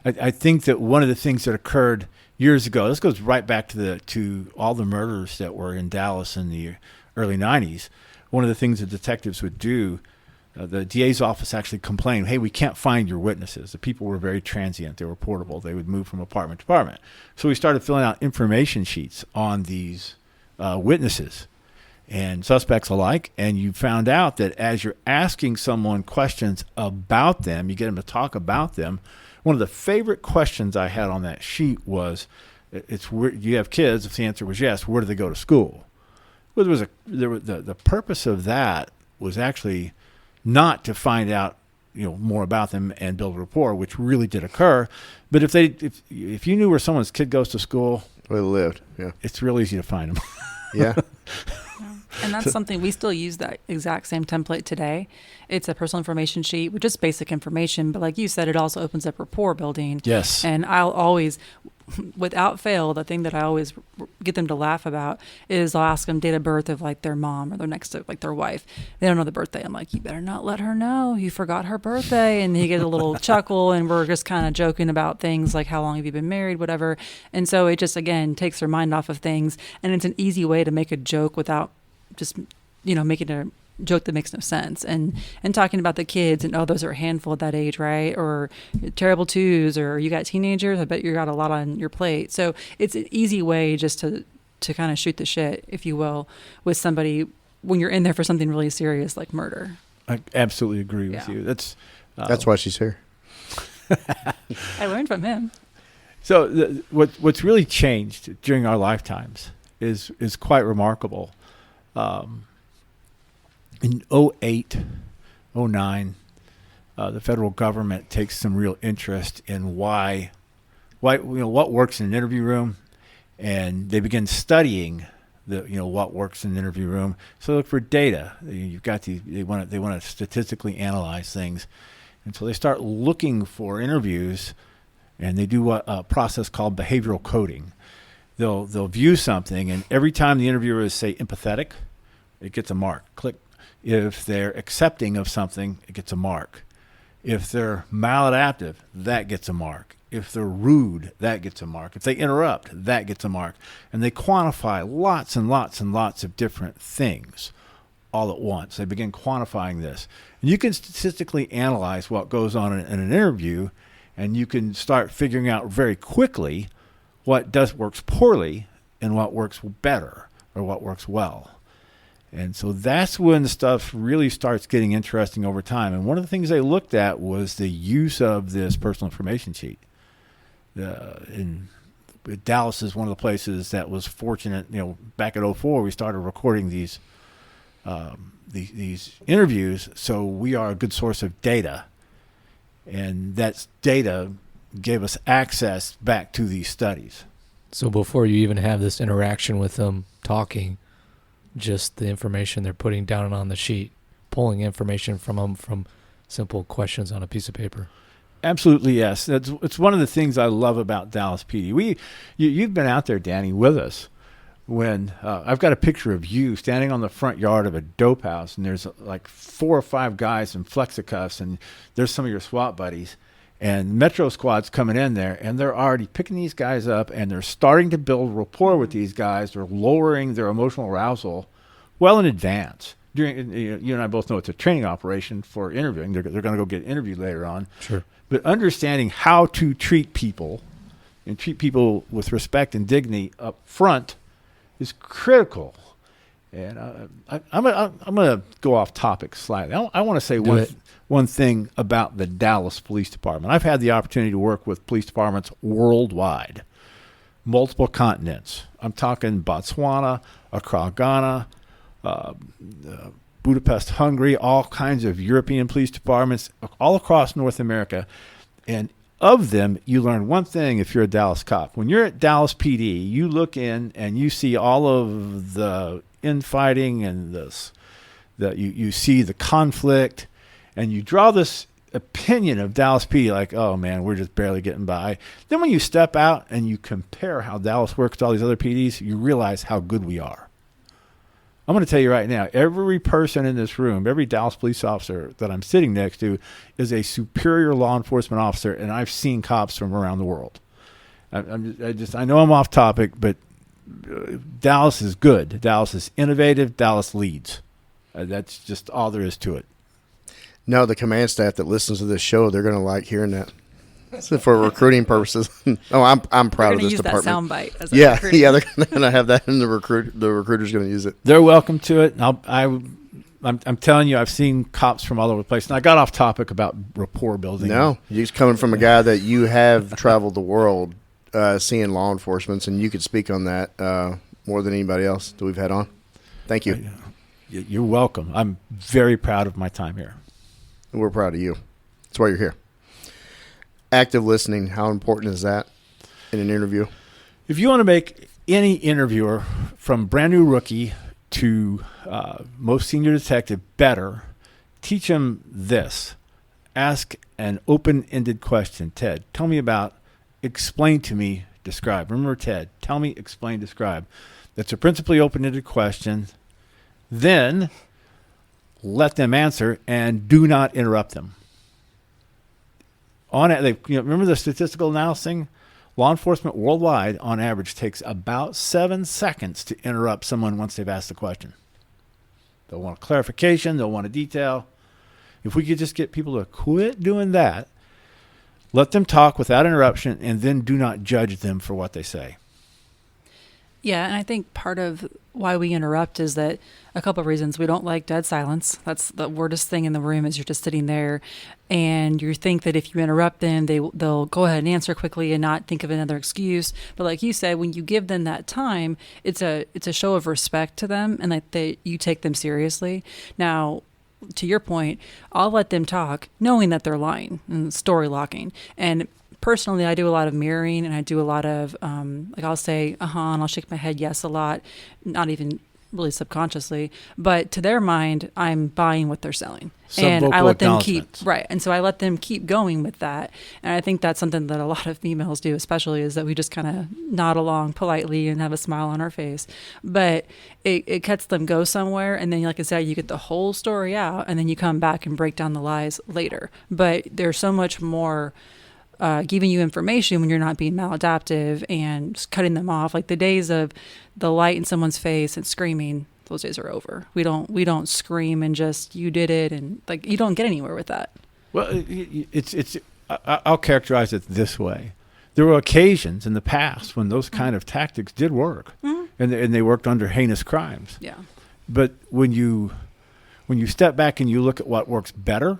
I think that one of the things that occurred years ago, this goes right back to all the murders that were in Dallas in the early 90s. One of the things that detectives would do, the DA's office actually complained, hey, we can't find your witnesses. The people were very transient. They were portable. They would move from apartment to apartment. So we started filling out information sheets on these witnesses and suspects alike, and you found out that as you're asking someone questions about them, you get them to talk about them. One of the favorite questions I had on that sheet was, "It's where do you have kids?" If the answer was yes, where do they go to school? Well, the purpose of that was actually not to find out more about them and build rapport, which really did occur. But if you knew where someone's kid goes to school, where they lived, yeah, it's real easy to find them. Yeah. And that's something we still use, that exact same template today. It's a personal information sheet with just basic information, but like you said, it also opens up rapport building. Yes. And I'll always, without fail, the thing that I always get them to laugh about is I'll ask them date of birth of like their mom or their next to like their wife. They don't know the birthday. I'm like, you better not let her know you forgot her birthday. And he gets a little chuckle, and we're just kind of joking about things like how long have you been married, whatever. And so it just, again, takes their mind off of things. And it's an easy way to make a joke without just, making a joke that makes no sense, and talking about the kids and, oh, those are a handful at that age, right? Or terrible twos, or you got teenagers, I bet you got a lot on your plate. So it's an easy way just to kind of shoot the shit, if you will, with somebody when you're in there for something really serious like murder. I absolutely agree with Yeah. you. That's why she's here. I learned from him. So what's really changed during our lifetimes is quite remarkable. In 2008, 2009, the federal government takes some real interest in why what works in an interview room, and they begin studying what works in an interview room. So look for data. You've got they want to statistically analyze things, and so they start looking for interviews, and they do a process called behavioral coding. They'll view something, and every time the interviewer is, say, empathetic, it gets a mark. Click. If they're accepting of something, it gets a mark. If they're maladaptive, that gets a mark. If they're rude, that gets a mark. If they interrupt, that gets a mark. And they quantify lots and lots and lots of different things all at once. They begin quantifying this. And you can statistically analyze what goes on in an interview, and you can start figuring out very quickly what works poorly and what works better or what works well. And so that's when the stuff really starts getting interesting over time. And one of the things they looked at was the use of this personal information sheet. Dallas is one of the places that was fortunate. Back in 2004, we started recording these interviews, so we are a good source of data. And that data gave us access back to these studies. So before you even have this interaction with them talking, just the information they're putting down on the sheet, pulling information from them from simple questions on a piece of paper. Absolutely, yes. It's one of the things I love about Dallas PD. You've been out there, Danny, with us when I've got a picture of you standing on the front yard of a dope house, and there's like 4 or 5 guys in flexicuffs, and there's some of your SWAT buddies, and Metro Squad's coming in there, and they're already picking these guys up, and they're starting to build rapport with these guys. They're lowering their emotional arousal well in advance. You and I both know it's a training operation for interviewing. They're going to go get interviewed later on. Sure. But understanding how to treat people and treat people with respect and dignity up front is critical. And I'm going to go off topic slightly. I want to say one thing about the Dallas Police Department. I've had the opportunity to work with police departments worldwide, multiple continents. I'm talking Botswana, Accra, Ghana, Budapest, Hungary, all kinds of European police departments all across North America. And of them, you learn one thing if you're a Dallas cop. When you're at Dallas PD, you look in and you see all of the infighting and you see the conflict, and you draw this opinion of Dallas PD like, oh man, we're just barely getting by. Then when you step out and you compare how Dallas works to all these other PDs, you realize how good we are. I'm going to tell you right now, every person in this room, every Dallas police officer that I'm sitting next to is a superior law enforcement officer, and I've seen cops from around the world. I know I'm off topic, but Dallas is good. Dallas is innovative. Dallas leads. That's just all there is to it. No, the command staff that listens to this show, they're going to like hearing that. So for recruiting purposes. No, I'm proud of this use department. That soundbite as yeah, they're going to have that, and the recruiter's going to use it. They're welcome to it. I'm telling you, I've seen cops from all over the place. And I got off topic about rapport building. No, you're coming from a guy that you have traveled the world seeing law enforcement, and you could speak on that more than anybody else that we've had on. Thank you. You're welcome. I'm very proud of my time here. We're proud of you. That's why you're here. Active listening, how important is that in an interview? If you want to make any interviewer, from brand new rookie to most senior detective, better, teach them this. Ask an open-ended question. Ted, tell me about, explain to me, describe. Remember, Ted, tell me, explain, describe. That's a principally open-ended question. Then let them answer and do not interrupt them. Remember the statistical analysis? Law enforcement worldwide, on average, takes about 7 seconds to interrupt someone once they've asked the question. They'll want a clarification. They'll want a detail. If we could just get people to quit doing that, let them talk without interruption, and then do not judge them for what they say. Yeah, and I think part of why we interrupt is that a couple of reasons. We don't like dead silence. That's the worst thing in the room, is you're just sitting there and you think that if you interrupt them, they'll go ahead and answer quickly and not think of another excuse. But like you said, when you give them that time, it's a show of respect to them, and that you take them seriously. Now, to your point, I'll let them talk knowing that they're lying and story locking. And personally, I do a lot of mirroring, and I do a lot of, like I'll say, and I'll shake my head yes a lot, not even really subconsciously, but to their mind, I'm buying what they're selling. And I let them keep, right. And so I let them keep going with that. And I think that's something that a lot of females do, especially, is that we just kind of nod along politely and have a smile on our face. But it cuts them go somewhere. And then, like I said, you get the whole story out, and then you come back and break down the lies later. But there's so much more giving you information when you're not being maladaptive and just cutting them off. Like the days of the light in someone's face and screaming, those days are over. We don't scream and just, you did it, and like you don't get anywhere with that. Well, I'll characterize it this way. There were occasions in the past when those kind of tactics did work, and they worked under heinous crimes. Yeah. But when you step back and you look at what works better,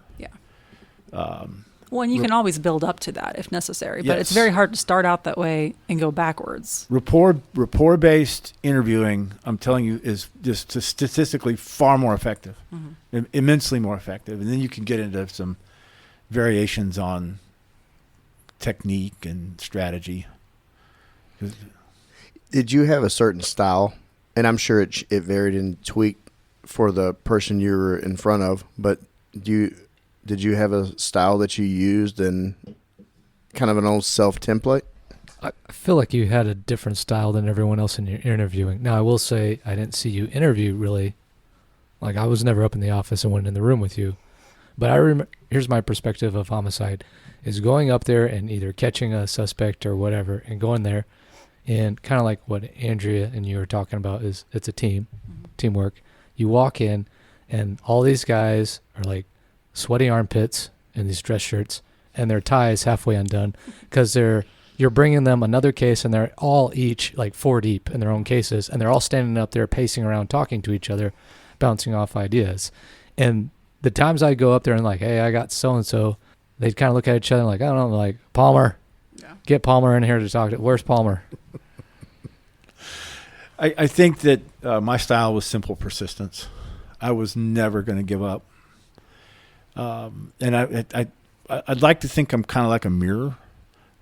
well, and you can always build up to that if necessary, but Yes. it's very hard to start out that way and go backwards. Rapport-based interviewing, I'm telling you, is just statistically far more effective, immensely more effective. And then you can get into some variations on technique and strategy. Did you have a certain style? And I'm sure it varied and tweaked for the person you were in front of, but did you have a style that you used and kind of an old self-template? I feel like you had a different style than everyone else in your interviewing. Now, I will say I didn't see you interview really. Like, I was never up in the office and went in the room with you. But I remember, here's my perspective of homicide, is going up there and either catching a suspect or whatever and going there, and kind of like what Andrea and you were talking about, is it's a teamwork. You walk in and all these guys are like sweaty armpits in these dress shirts, and their ties halfway undone because you're bringing them another case, and they're all each like 4 deep in their own cases, and they're all standing up there pacing around talking to each other, bouncing off ideas. And the times I go up there and like, hey, I got so-and-so, they'd kind of look at each other like, I don't know, like, Palmer, get Palmer in here to talk to. Where's Palmer? I think that my style was simple persistence. I was never going to give up. And I'd like to think I'm kind of like a mirror.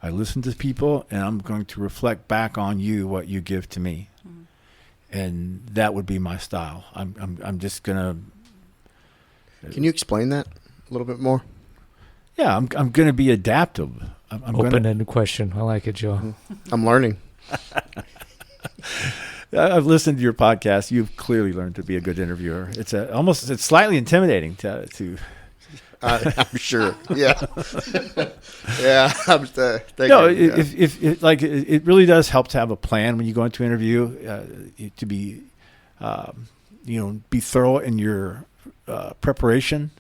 I listen to people, and I'm going to reflect back on you what you give to me, and that would be my style. I'm just gonna. Can you explain that a little bit more? Yeah, I'm going to be adaptive. I'm Open-ended question. I like it, Joe. I'm learning. I've listened to your podcast. You've clearly learned to be a good interviewer. It's slightly intimidating to I'm sure. Yeah. Yeah. No, it really does help to have a plan when you go into an interview, to be, be thorough in your preparation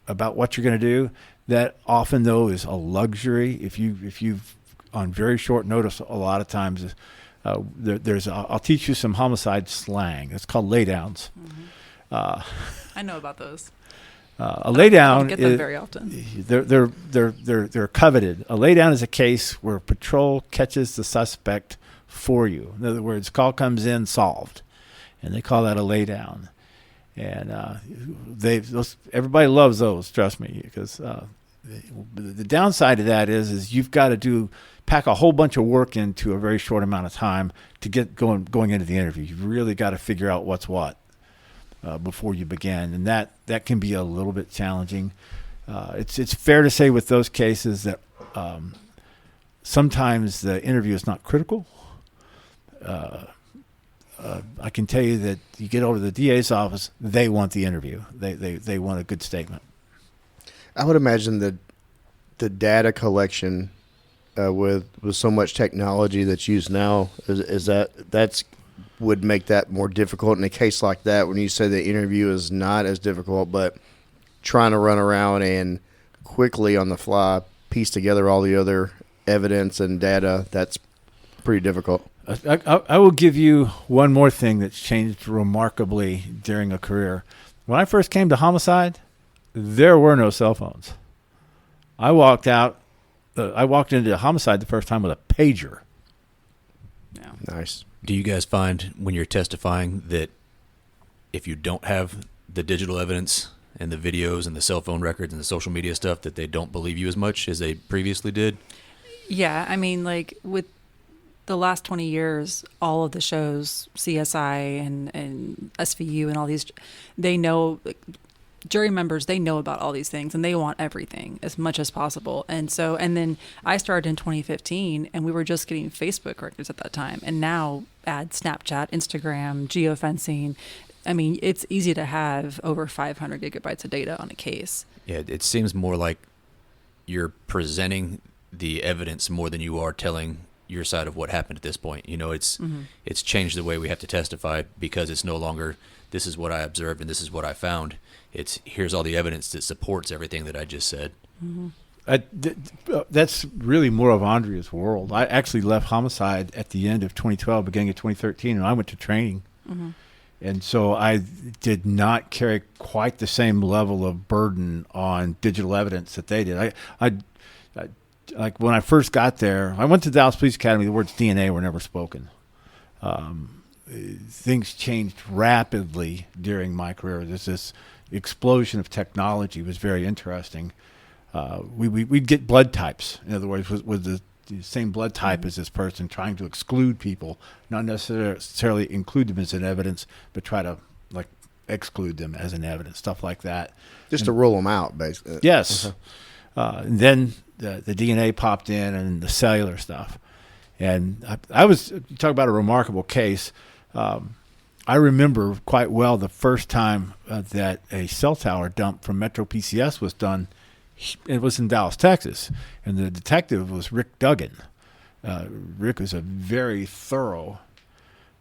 about what you're going to do. That often, though, is a luxury. If you've on very short notice, a lot of times, I'll teach you some homicide slang. It's called laydowns. I know about those. A laydown, I don't get them very often. They're coveted. A laydown is a case where patrol catches the suspect for you. In other words, call comes in, solved, and they call that a laydown. And everybody loves those. Trust me, because the downside of that is you've got to pack a whole bunch of work into a very short amount of time to get going into the interview. You've really got to figure out what's what. Before you begin, and that can be a little bit challenging. It's fair to say with those cases that sometimes the interview is not critical. I can tell you that you get over to the DA's office, they want the interview. They want a good statement. I would imagine that the data collection with so much technology that's used now that's would make that more difficult in a case like that, when you say the interview is not as difficult, but trying to run around and quickly on the fly piece together all the other evidence and data, that's pretty difficult. I will give you one more thing that's changed remarkably during a career. When I first came to homicide, there were no cell phones. I walked into homicide the first time with a pager. Yeah. Nice. Do you guys find when you're testifying that if you don't have the digital evidence and the videos and the cell phone records and the social media stuff, that they don't believe you as much as they previously did? Yeah, I mean, like with the last 20 years, all of the shows, CSI and SVU and all these, they know, like, jury members, they know about all these things and they want everything as much as possible. And then I started in 2015 and we were just getting Facebook records at that time. And now add Snapchat, Instagram, geofencing. I mean, it's easy to have over 500 gigabytes of data on a case. Yeah, it seems more like you're presenting the evidence more than you are telling your side of what happened at this point. You know, it's changed the way we have to testify, because it's no longer, this is what I observed and this is what I found. It's, here's all the evidence that supports everything that I just said. That's really more of Andrea's world. I actually left homicide at the end of 2012, beginning of 2013, and I went to training. And so I did not carry quite the same level of burden on digital evidence that they did. I like when I first got there, I went to Dallas Police Academy, the words DNA were never spoken. Things changed rapidly during my career. There's this explosion of technology was very interesting. We'd get blood types. In other words, with the same blood type as this person, trying to exclude people, not necessarily include them as an evidence, but try to like exclude them as an evidence, stuff like that. Just to rule them out, basically. Yes. And then the DNA popped in and the cellular stuff. And I was, you talk about a remarkable case. I remember quite well the first time that a cell tower dump from Metro PCS was done. It was in Dallas, Texas, and the detective was Rick Duggan. Rick was a very thorough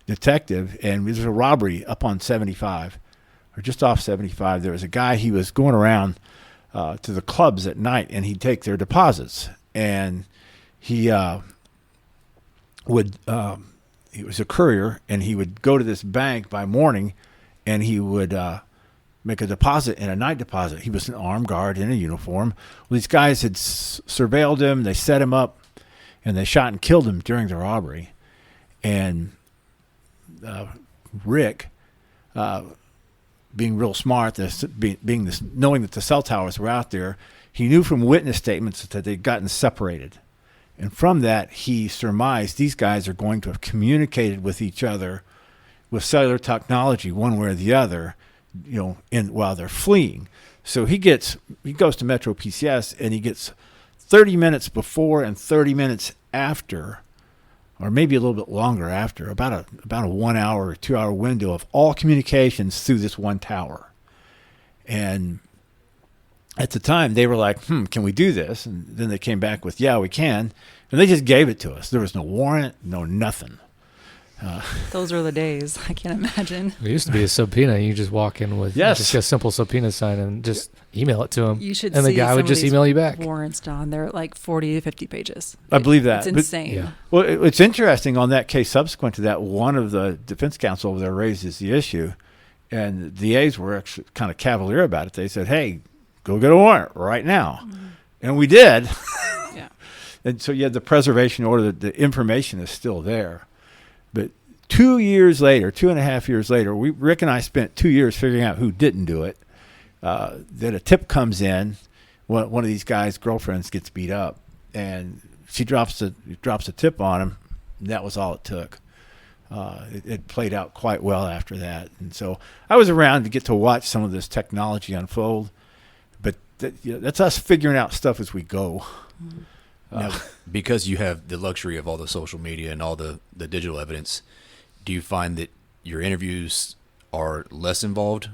detective, and there was a robbery up on 75, or just off 75. There was a guy, he was going around to the clubs at night, and he'd take their deposits, and he was a courier, and he would go to this bank by morning, and he would make a deposit and a night deposit. He was an armed guard in a uniform. Well, these guys had surveilled him. They set him up, and they shot and killed him during the robbery. And Rick, being real smart, knowing that the cell towers were out there, he knew from witness statements that they'd gotten separated. And from that, he surmised these guys are going to have communicated with each other with cellular technology, one way or the other, while they're fleeing. So he goes to Metro PCS, and he gets 30 minutes before and 30 minutes after, or maybe a little bit longer after, about a 1 hour or 2 hour window of all communications through this one tower. And at the time, they were like, can we do this? And then they came back with, yeah, we can. And they just gave it to us. There was no warrant, no nothing. Those are the days. I can't imagine. It used to be a subpoena. You just walk in with just a simple subpoena sign and just email it to him. You should and see the guy would just email you back. Warrants, Don. They're like 40 to 50 pages. I believe that. It's insane. Yeah. Well, it's interesting on that case subsequent to that, one of the defense counsel over there raises the issue, and the DAs were actually kind of cavalier about it. They said, hey, go get a warrant right now. And we did. Yeah. And so you had the preservation order, the information is still there. But 2 years later, 2.5 years later, Rick and I spent 2 years figuring out who didn't do it. Then a tip comes in. One of these guys' girlfriends gets beat up, and she drops a tip on him. And that was all it took. It played out quite well after that. And so I was around to get to watch some of this technology unfold. But that's us figuring out stuff as we go. Now, because you have the luxury of all the social media and all the digital evidence, do you find that your interviews are less involved?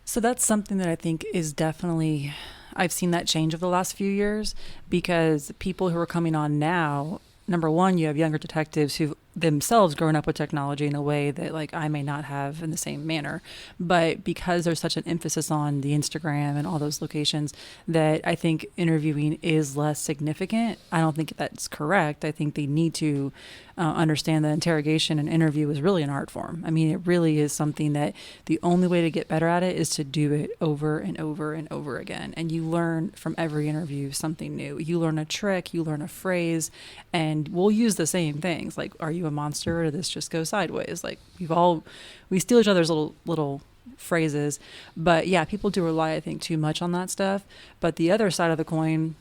So that's something that I think is definitely, I've seen that change over the last few years, because people who are coming on now, number one, you have younger detectives who've themselves grown up with technology in a way that like I may not have in the same manner, but because there's such an emphasis on the Instagram and all those locations, that I think interviewing is less significant. I don't think that's correct. I think they need to understand that interrogation and interview is really an art form. I mean, it really is something that the only way to get better at it is to do it over and over and over again. And you learn from every interview something new. You learn a trick, you learn a phrase, and we'll use the same things. Like, are you a monster, or did this just go sideways? Like, we steal each other's little phrases. But yeah, people do rely, I think, too much on that stuff. But the other side of the coin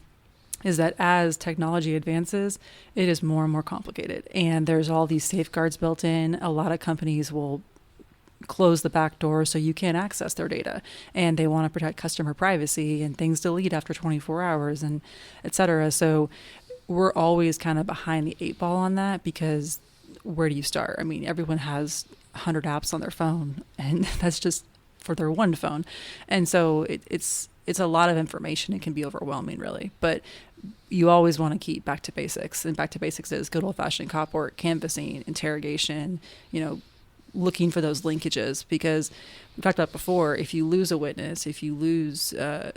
is that as technology advances, it is more and more complicated. And there's all these safeguards built in. A lot of companies will close the back door so you can't access their data. And they want to protect customer privacy, and things delete after 24 hours and et cetera. So we're always kind of behind the 8 ball on that, because where do you start? I mean, everyone has 100 apps on their phone, and that's just for their one phone. And so it's a lot of information. It can be overwhelming, really. But you always want to keep back to basics. And back to basics is good old-fashioned cop work, canvassing, interrogation, looking for those linkages. Because we talked about before, if you lose a witness, if you lose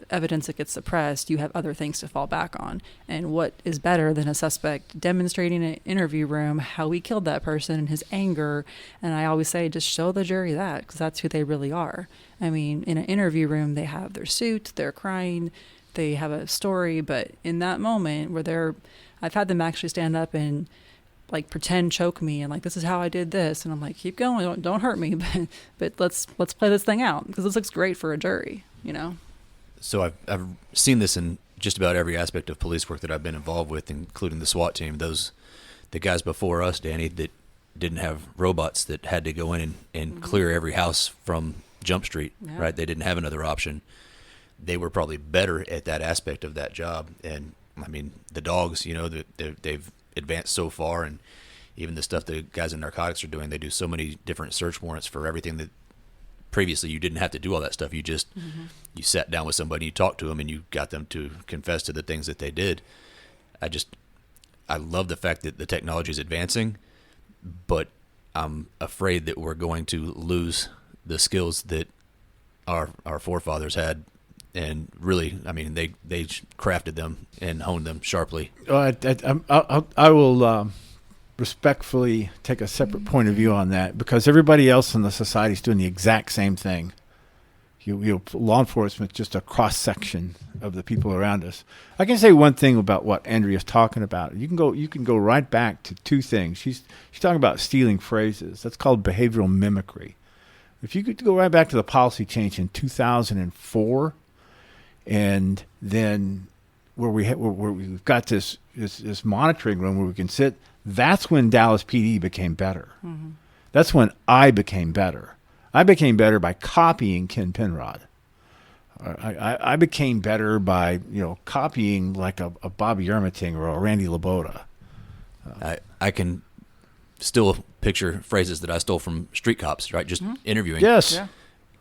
evidence that gets suppressed, you have other things to fall back on. And what is better than a suspect demonstrating in an interview room how he killed that person and his anger? And I always say, just show the jury that, because that's who they really are. I mean, in an interview room, they have their suit, they're crying, they have a story, but in that moment where I've had them actually stand up and like pretend choke me and like, this is how I did this. And I'm like, keep going, don't hurt me, but let's play this thing out, because this looks great for a jury, So I've seen this in just about every aspect of police work that I've been involved with, including the SWAT team. The guys before us, Danny, that didn't have robots that had to go in and clear every house from Jump Street, right? They didn't have another option. They were probably better at that aspect of that job. And I mean, the dogs, they've advanced so far, and even the stuff the guys in narcotics are doing, they do so many different search warrants for everything that previously you didn't have to do all that stuff. You just, you sat down with somebody, you talked to them, and you got them to confess to the things that they did. I love the fact that the technology is advancing, but I'm afraid that we're going to lose the skills that our forefathers had. And really, I mean, they crafted them and honed them sharply. I will respectfully take a separate point of view on that, because everybody else in the society is doing the exact same thing. Law enforcement, just a cross section of the people around us. I can say one thing about what Andrea's talking about. You can go right back to two things. She's talking about stealing phrases. That's called behavioral mimicry. If you could go right back to the policy change in 2004. And then where we've got this monitoring room where we can sit, that's when Dallas PD became better. Mm-hmm. That's when I became better. I became better by copying Ken Penrod. I became better by copying like a Bobby Ermiting or a Randy Laboda. I can still picture phrases that I stole from street cops, right? Just interviewing. Yes. Yeah.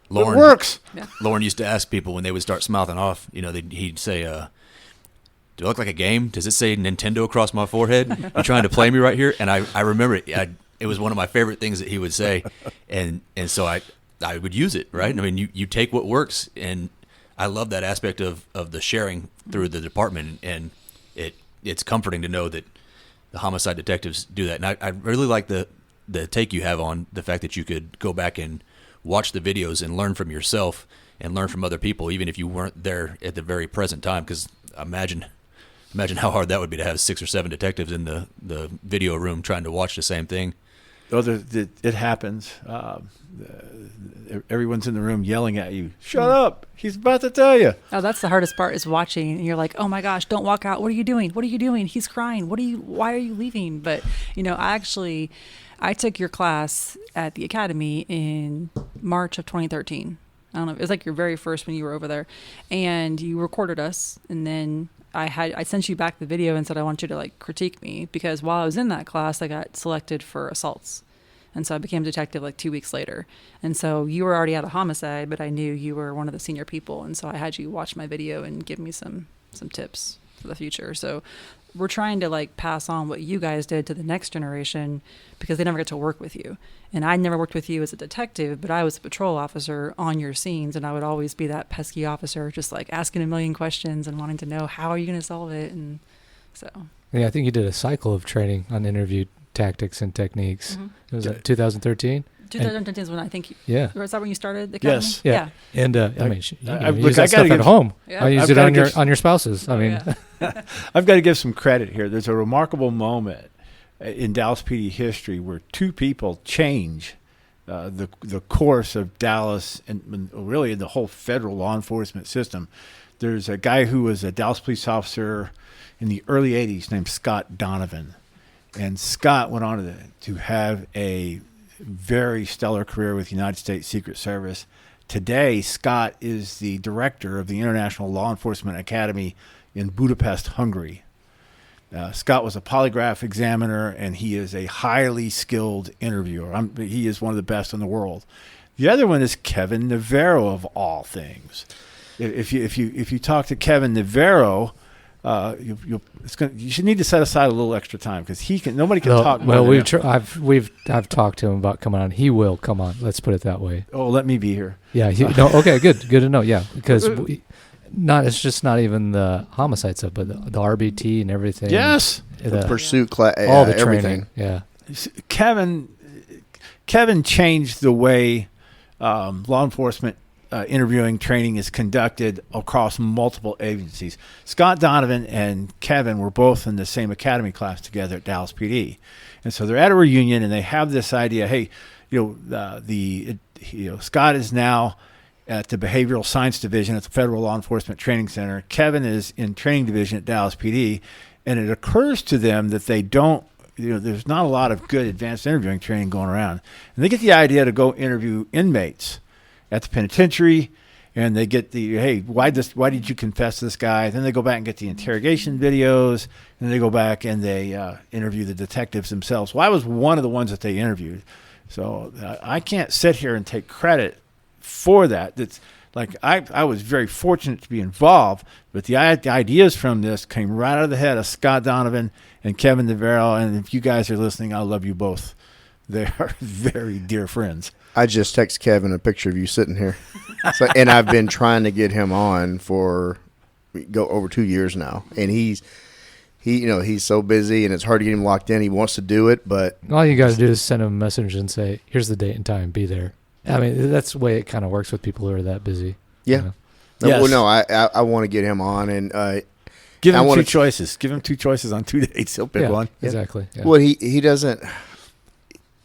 It works. Yeah. Lauren used to ask people when they would start mouthing off, he'd say, do I look like a game? Does it say Nintendo across my forehead? You trying to play me right here? And I remember it. It was one of my favorite things that he would say. And so I would use it, right? I mean, you take what works, and I love that aspect of the sharing through the department. And it's comforting to know that the homicide detectives do that. And I really like the take you have on the fact that you could go back and watch the videos and learn from yourself and learn from other people, even if you weren't there at the very present time. Because imagine how hard that would be to have 6 or 7 detectives in the video room trying to watch the same thing. It happens. Everyone's in the room yelling at you. Shut up! He's about to tell you. Oh, that's the hardest part, is watching, and you're like, oh my gosh, don't walk out. What are you doing? What are you doing? He's crying. Why are you leaving? But I took your class at the academy in March of 2013. I don't know. It was like your very first when you were over there, and you recorded us. And then I sent you back the video and said, I want you to like critique me, because while I was in that class, I got selected for assaults. And so I became a detective like 2 weeks later. And so you were already out of homicide, but I knew you were one of the senior people. And so I had you watch my video and give me some tips. for the future. So we're trying to like pass on what you guys did to the next generation because they never get to work with you. And I never worked with you as a detective, but I was a patrol officer on your scenes, and I would always be that pesky officer just like asking a million questions and wanting to know how are you going to solve it. And so Yeah, I think you did a cycle of training on interview tactics and techniques. Mm-hmm. Was that 2013? 2010 is when I think yeah. was that when you started the academy? Yes. Yeah. And I mean, you I- can look, use I that stuff gotta at give- home. Yeah. I use I've it gotta on your give- on your spouses. I Oh, mean, yeah. I've got to give some credit here. There's a remarkable moment in Dallas PD history where two people change the course of Dallas and really the whole federal law enforcement system. There's a guy who was a Dallas police officer in the early 80s named Scott Donovan. And Scott went on to have a very stellar career with the United States Secret Service. Today, Scott is the director of the International Law Enforcement Academy in Budapest, Hungary. Scott was a polygraph examiner, and he is a highly skilled interviewer. He is one of the best in the world. The other one is Kevin Navarro, of all things. If you talk to Kevin Navarro, you should need to set aside a little extra time because nobody can talk. Well, more than him. I've talked to him about coming on. He will come on. Let's put it that way. Oh, let me be here. Yeah. Okay. Good to know. Yeah, because it's just not even the homicide stuff, but the RBT and everything. Yes, The pursuit class, all the everything. training. Yeah. Kevin changed the way law enforcement interviewing training is conducted across multiple agencies. Scott Donovan and Kevin were both in the same academy class together at Dallas PD, and so they're at a reunion and they have this idea. Hey, Scott is now at the Behavioral Science Division at the Federal Law Enforcement Training Center. Kevin is in Training Division at Dallas PD, and it occurs to them that they don't. There's not a lot of good advanced interviewing training going around, and they get the idea to go interview inmates at the penitentiary, and they get hey, why did you confess to this guy? Then they go back and get the interrogation videos, and they go back and they interview the detectives themselves. Well, I was one of the ones that they interviewed, so I can't sit here and take credit for that. That's like I was very fortunate to be involved, but the ideas from this came right out of the head of Scott Donovan and Kevin Navarro, and if you guys are listening, I love you both. They are very dear friends. I just text Kevin a picture of you sitting here, and I've been trying to get him on for over 2 years now, and he's so busy, and it's hard to get him locked in. He wants to do it, but All you got to do is send him a message and say, "Here's the date and time. Be there." I mean, that's the way it kind of works with people who are that busy. yeah. Yes. Well, no, I want to get him on, and Give him I wanna- two choices. Give him two choices on 2 dates. He'll pick Yeah, one. exactly. Yeah. well, he doesn't.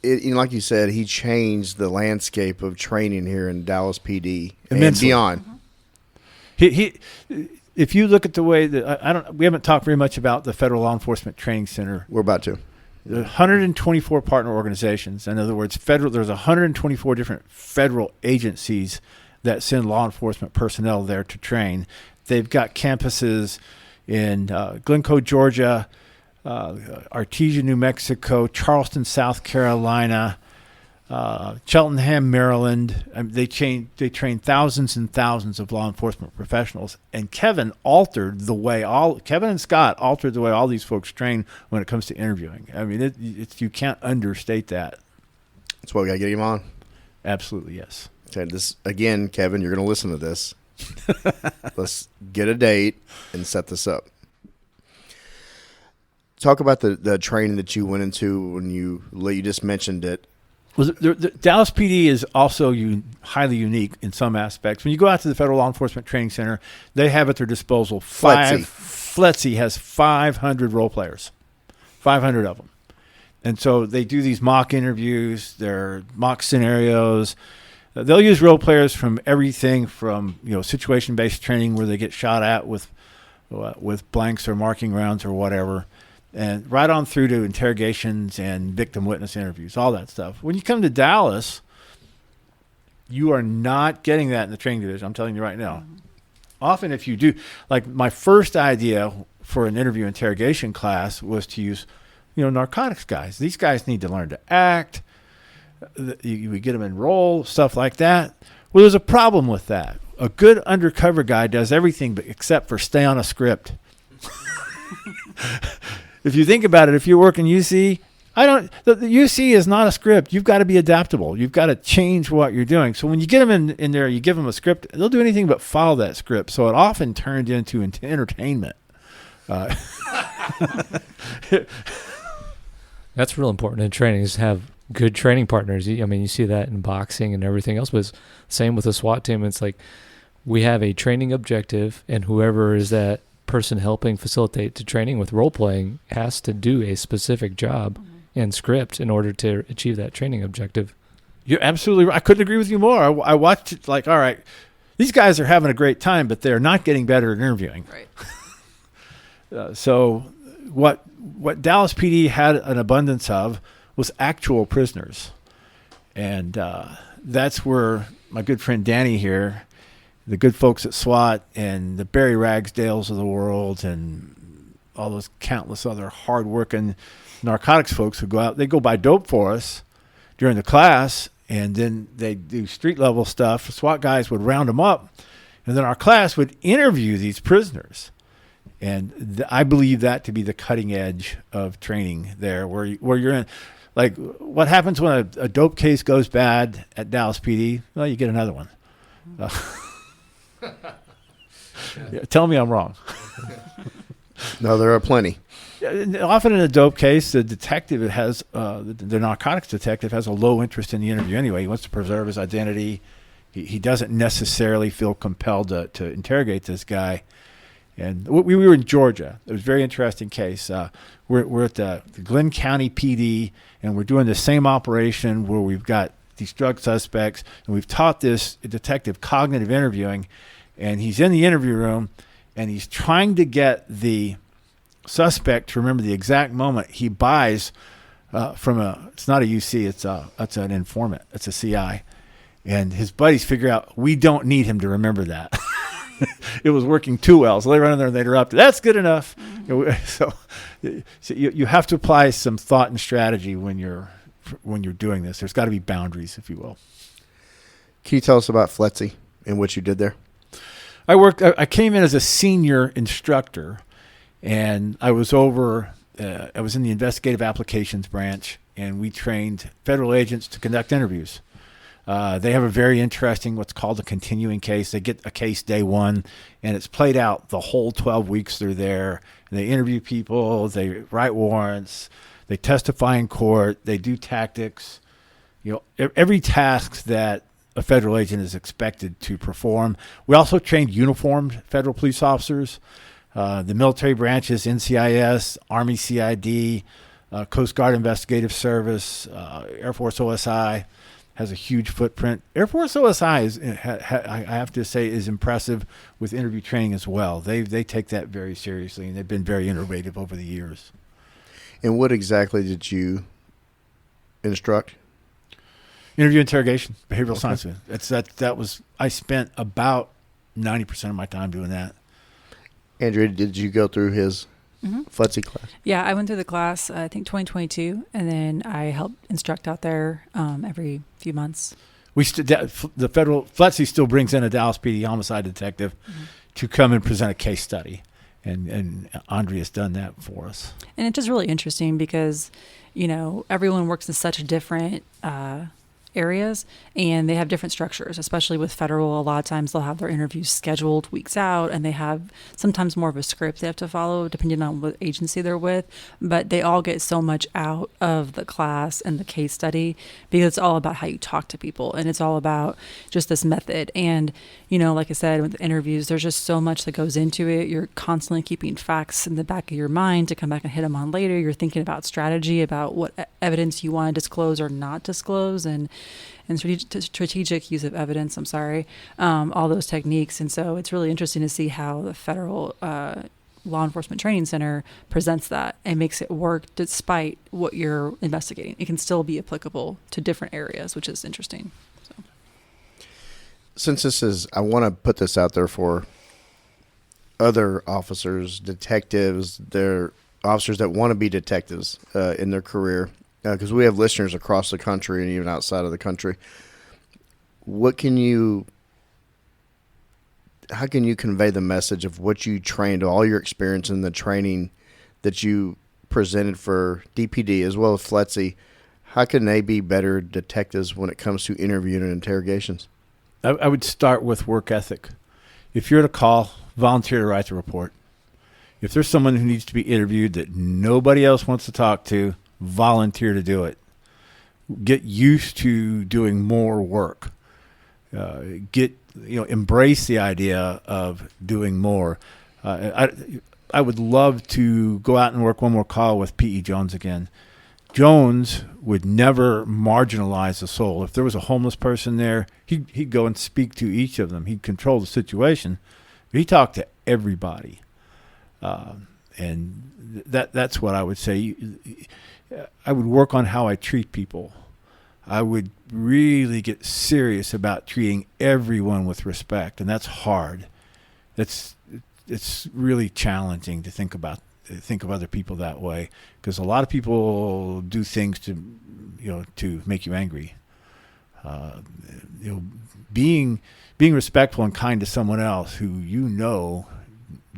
Like you said, he changed the landscape of training here in Dallas PD and Immensely. beyond. He if you look at the way that we haven't talked very much about the Federal Law Enforcement Training Center. We're about to. There are 124 partner organizations. In other words, there's 124 different federal agencies that send law enforcement personnel there to train. They've got campuses in Glencoe, Georgia, Artesia, New Mexico, Charleston, South Carolina, Cheltenham, Maryland. They train thousands and thousands of law enforcement professionals. And Kevin and Scott altered the way all these folks train when it comes to interviewing. I mean, you can't understate that. That's why we got to get him on. Absolutely, yes. Okay, this again, Kevin. You're going to listen to this. Let's get a date and set this up. Talk about the training that you went into when you just mentioned it. Well, the Dallas PD is also highly unique in some aspects. When you go out to the Federal Law Enforcement Training Center, they have at their disposal FLETC has 500 role players, 500 of them. And so they do these mock interviews, their mock scenarios. They'll use role players from everything from situation-based training where they get shot at with blanks or marking rounds or whatever, and right on through to interrogations and victim witness interviews, all that stuff. When you come to Dallas, you are not getting that in the training division. I'm telling you right now. Often if you do, like my first idea for an interview interrogation class was to use, narcotics guys. These guys need to learn to act. We get them in role, stuff like that. Well, there's a problem with that. A good undercover guy does everything except for stay on a script. If you think about it, if you work in UC, the UC is not a script. You've got to be adaptable. You've got to change what you're doing. So when you get them in there, you give them a script, they'll do anything but follow that script. So it often turns into entertainment. That's real important in training, is to have good training partners. I mean, you see that in boxing and everything else, but it's same with the SWAT team. It's like we have a training objective, and whoever is that person helping facilitate the training with role playing has to do a specific job and script in order to achieve that training objective. You're absolutely right. I couldn't agree with you more. I watched it like, all right, these guys are having a great time, but they're not getting better at interviewing. Right. So what Dallas PD had an abundance of was actual prisoners. And that's where my good friend Danny here, the good folks at SWAT and the Barry Ragsdales of the world and all those countless other hard-working narcotics folks who go out, they go buy dope for us during the class, and then they do street-level stuff. SWAT guys would round them up, and then our class would interview these prisoners. And I believe that to be the cutting edge of training there, where you're in. Like, what happens when a dope case goes bad at Dallas PD? Well, you get another one. Yeah, tell me I'm wrong. No, there are plenty. Often in a dope case, the detective has the narcotics detective has a low interest in the interview anyway. He wants to preserve his identity. He doesn't necessarily feel compelled to interrogate this guy. And we were in Georgia. It was a very interesting case. We're at the Glenn County PD, and we're doing the same operation where we've got these drug suspects, and we've taught this detective cognitive interviewing, and he's in the interview room, and he's trying to get the suspect to remember the exact moment he buys it's not a UC, it's an informant, it's a CI, and his buddies figure out we don't need him to remember that. It was working too well, so they run in there and they interrupt. That's good enough. So you have to apply some thought and strategy when you're doing this. There's got to be boundaries, if you will. Can you tell us about FLETC and what you did there? I came in as a senior instructor, and I was I was in the investigative applications branch, and we trained federal agents to conduct interviews. They have a very interesting, what's called a continuing case. They get a case day one, and it's played out the whole 12 weeks they're there. And they interview people, they write warrants, they testify in court, they do tactics. Every task that a federal agent is expected to perform. We also trained uniformed federal police officers, the military branches, NCIS, Army CID, Coast Guard Investigative Service, Air Force OSI. Has a huge footprint. Air Force OSI I have to say, is impressive with interview training as well. They take that very seriously, and they've been very innovative over the years. And what exactly did you instruct? Interview interrogation, behavioral science. I spent about 90% of my time doing that. Andrea, did you go through his FLETC class? Yeah, I went through the class, I think 2022, and then I helped instruct out there every few months. The federal FLETC still brings in a Dallas PD homicide detective to come and present a case study, and Andrea's done that for us. And it's just really interesting because, everyone works in such different areas, and they have different structures, especially with federal. A lot of times they'll have their interviews scheduled weeks out, and they have sometimes more of a script they have to follow depending on what agency they're with, but they all get so much out of the class and the case study because it's all about how you talk to people, and it's all about just this method. And like I said, with interviews, there's just so much that goes into it. You're constantly keeping facts in the back of your mind to come back and hit them on later. You're thinking about strategy, about what evidence you want to disclose or not disclose, and strategic use of evidence, all those techniques. And so it's really interesting to see how the Federal Law Enforcement Training Center presents that and makes it work despite what you're investigating. It can still be applicable to different areas, which is interesting. So. Since I want to put this out there for other officers, detectives, they're officers that want to be detectives in their career, because we have listeners across the country and even outside of the country. How can you convey the message of what you trained, all your experience in the training that you presented for DPD as well as FLETC, how can they be better detectives when it comes to interviewing and interrogations? I would start with work ethic. If you're at a call, volunteer to write the report. If there's someone who needs to be interviewed that nobody else wants to talk to, volunteer to do it. Get used to doing more work. Embrace the idea of doing more. I would love to go out and work one more call with P.E. Jones again. Jones would never marginalize a soul. If there was a homeless person there, he'd go and speak to each of them. He'd control the situation. He talked to everybody. And that's what I would say. I would work on how I treat people. I would really get serious about treating everyone with respect, and that's hard. It's really challenging to think of other people that way, because a lot of people do things to make you angry. Being respectful and kind to someone else who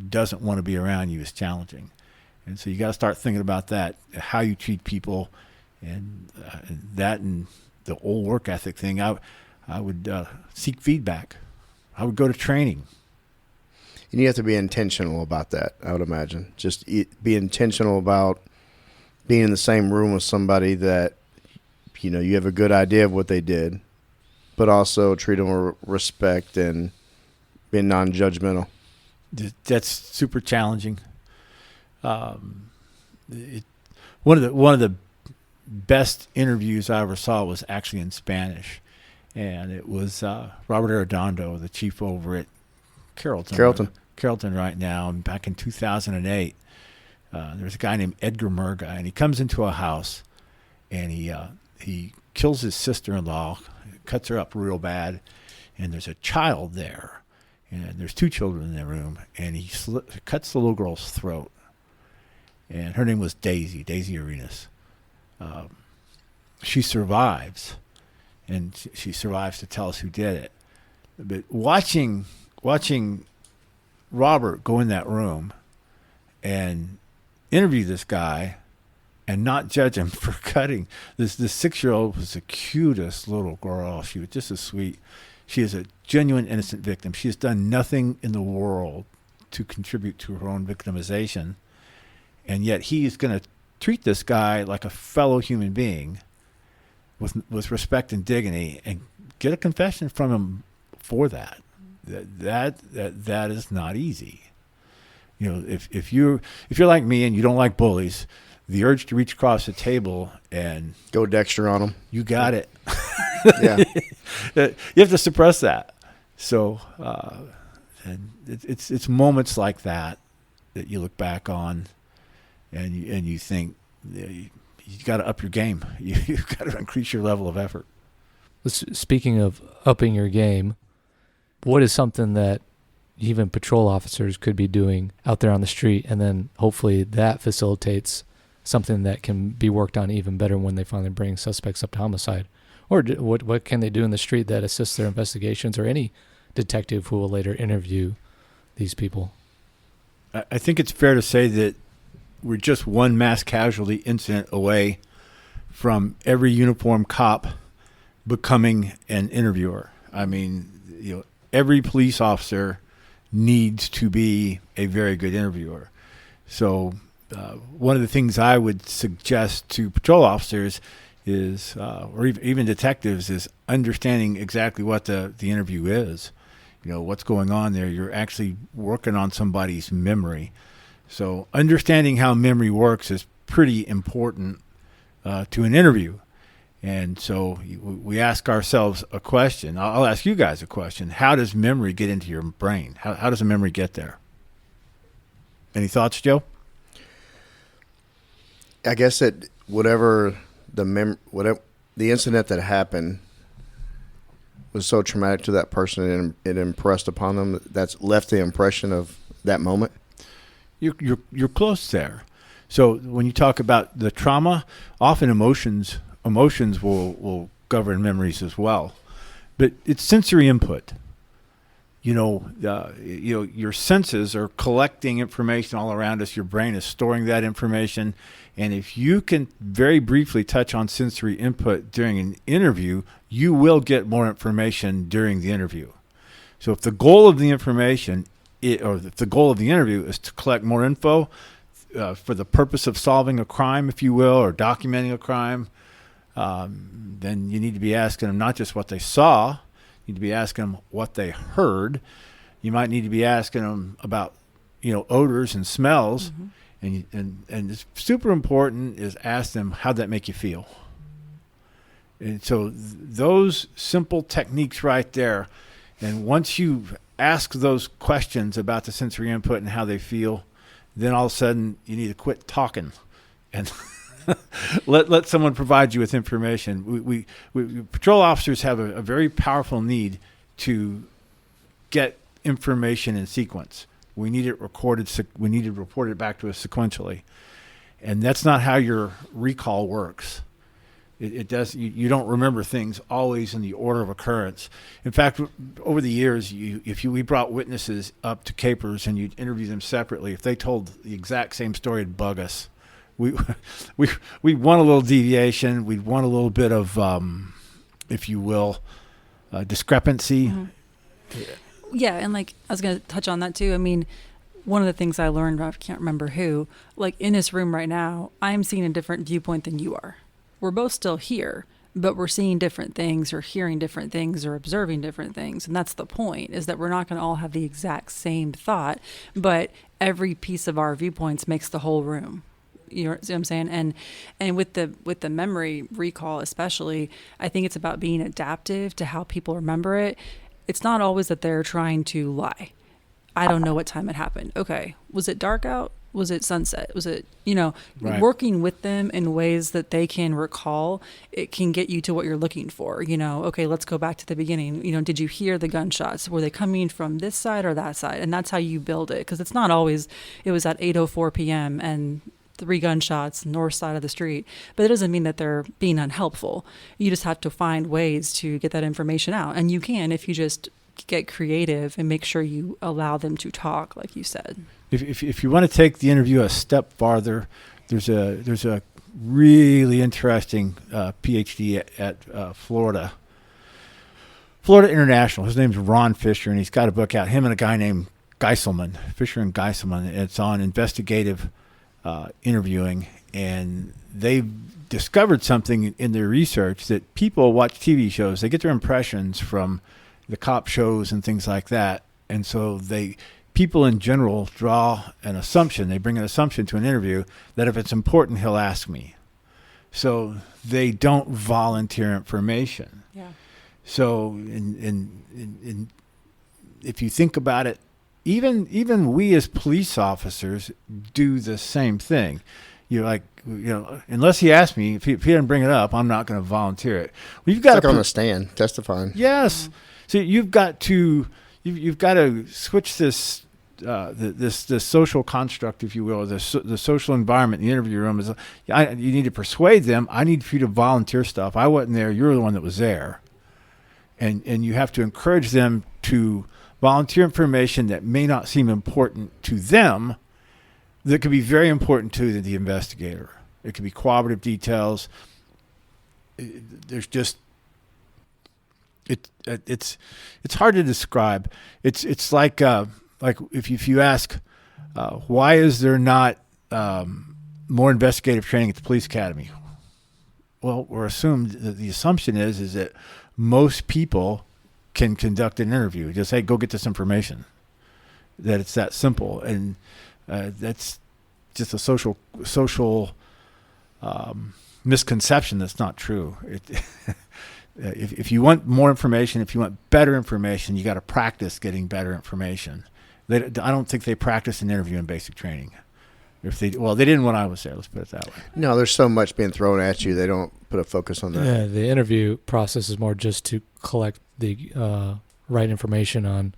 doesn't want to be around you is challenging, and so you got to start thinking about that, how you treat people, and that and the old work ethic thing. I would seek feedback. I would go to training. And you have to be intentional about that, I would imagine. Just be intentional about being in the same room with somebody that, you have a good idea of what they did, but also treat them with respect and being non-judgmental. That's super challenging. One of the best interviews I ever saw was actually in Spanish, and it was Robert Arredondo, the chief over at Carrollton right now. And back in 2008, there's a guy named Edgar Murga, and he comes into a house, and he kills his sister-in-law, cuts her up real bad, and there's a child there, and there's two children in the room, and he cuts the little girl's throat, and her name was Daisy Arenas. She survives, and she survives to tell us who did it. But watching Robert go in that room and interview this guy and not judge him for cutting this 6-year-old was the cutest little girl. She was just as sweet. She is a genuine innocent victim. She has done nothing in the world to contribute to her own victimization, and yet he is going to treat this guy like a fellow human being with respect and dignity, and get a confession from him for that. That is not easy. If you're like me and you don't like bullies, the urge to reach across the table and go Dexter on them, you got it. Yeah, you have to suppress that. So, and it's moments like that you look back on, and you think you got to up your game. You've got to increase your level of effort. Speaking of upping your game, what is something that even patrol officers could be doing out there on the street, and then hopefully that facilitates something that can be worked on even better when they finally bring suspects up to homicide? Or what can they do in the street that assists their investigations, or any detective who will later interview these people? I think it's fair to say that we're just one mass casualty incident away from every uniformed cop becoming an interviewer. I mean, every police officer needs to be a very good interviewer. So one of the things I would suggest to patrol officers is, or even detectives, is understanding exactly what the interview is. What's going on there. You're actually working on somebody's memory. So understanding how memory works is pretty important to an interview. And so we ask ourselves a question. I'll ask you guys a question. How does memory get into your brain? How does a memory get there? Any thoughts, Joe? I guess that whatever the incident that happened was so traumatic to that person, and it impressed upon them, that's left the impression of that moment. You're close there. So when you talk about the trauma, often emotions will govern memories as well. But it's sensory input. your senses are collecting information all around us. Your brain is storing that information. And if you can very briefly touch on sensory input during an interview, you will get more information during the interview. So if the goal of the information if the goal of the interview is to collect more info for the purpose of solving a crime, if you will, or documenting a crime, then you need to be asking them not just what they saw. You need to be asking them what they heard. You might need to be asking them about, odors and smells. And it's super important is ask them, how'd that make you feel? And so those simple techniques right there, and once you ask those questions about the sensory input and how they feel, then all of a sudden you need to quit talking and let someone provide you with information. We patrol officers have a very powerful need to get information in sequence. We need it recorded. We need to report it back to us sequentially, and that's not how your recall works. It does. You don't remember things always in the order of occurrence. In fact, over the years, we brought witnesses up to capers and you'd interview them separately. If they told the exact same story, it'd bug us. We want a little deviation. We'd want a little bit of, if you will, discrepancy. Yeah, and I was going to touch on that too. I mean, one of the things I learned, I can't remember who, in this room right now, I'm seeing a different viewpoint than you are. We're both still here, but we're seeing different things or hearing different things or observing different things. And that's the point, is that we're not going to all have the exact same thought, but every piece of our viewpoints makes the whole room. You know what I'm saying? And with the memory recall especially, I think it's about being adaptive to how people remember it. It's not always that they're trying to lie. I don't know what time it happened. Okay, was it dark out? Was it sunset? Was it, Right. Working with them in ways that they can recall, it can get you to what you're looking for. Okay, let's go back to the beginning. Did you hear the gunshots? Were they coming from this side or that side? And that's how you build it. Because it's not always, it was at 8:04 p.m. and 3 gunshots north side of the street. But it doesn't mean that they're being unhelpful. You just have to find ways to get that information out. And you can if you just get creative and make sure you allow them to talk, like you said. If you want to take the interview a step farther, there's a really interesting PhD at Florida International. His name's Ron Fisher, and he's got a book out. Him and a guy named Geiselman, Fisher and Geiselman. It's on investigative interviewing, and they've discovered something in their research that people watch TV shows. They get their impressions from the cop shows and things like that, and so people in general draw an assumption. They bring an assumption to an interview that if it's important, he'll ask me. So they don't volunteer information. Yeah. So in if you think about it, even we as police officers do the same thing. Unless he asks me, if he doesn't bring it up, I'm not going to volunteer it. We've got on the stand testifying. Yes. So you've got to switch this this social construct, if you will, the social environment in the interview room is. You need to persuade them. I need for you to volunteer stuff. I wasn't there. You're the one that was there, and you have to encourage them to volunteer information that may not seem important to them, that could be very important to the investigator. It could be corroborative details. There's just. It's hard to describe. It's like if you ask why is there not more investigative training at the police academy? Well, we're assumed that the assumption is that most people can conduct an interview. Just hey, go get this information. That it's that simple, and that's just a social misconception that's not true. If you want more information, if you want better information, you got to practice getting better information. I don't think they practice an interview in basic training. They didn't when I was there. Let's put it that way. No, there's so much being thrown at you. They don't put a focus on that. Yeah, the interview process is more just to collect the right information on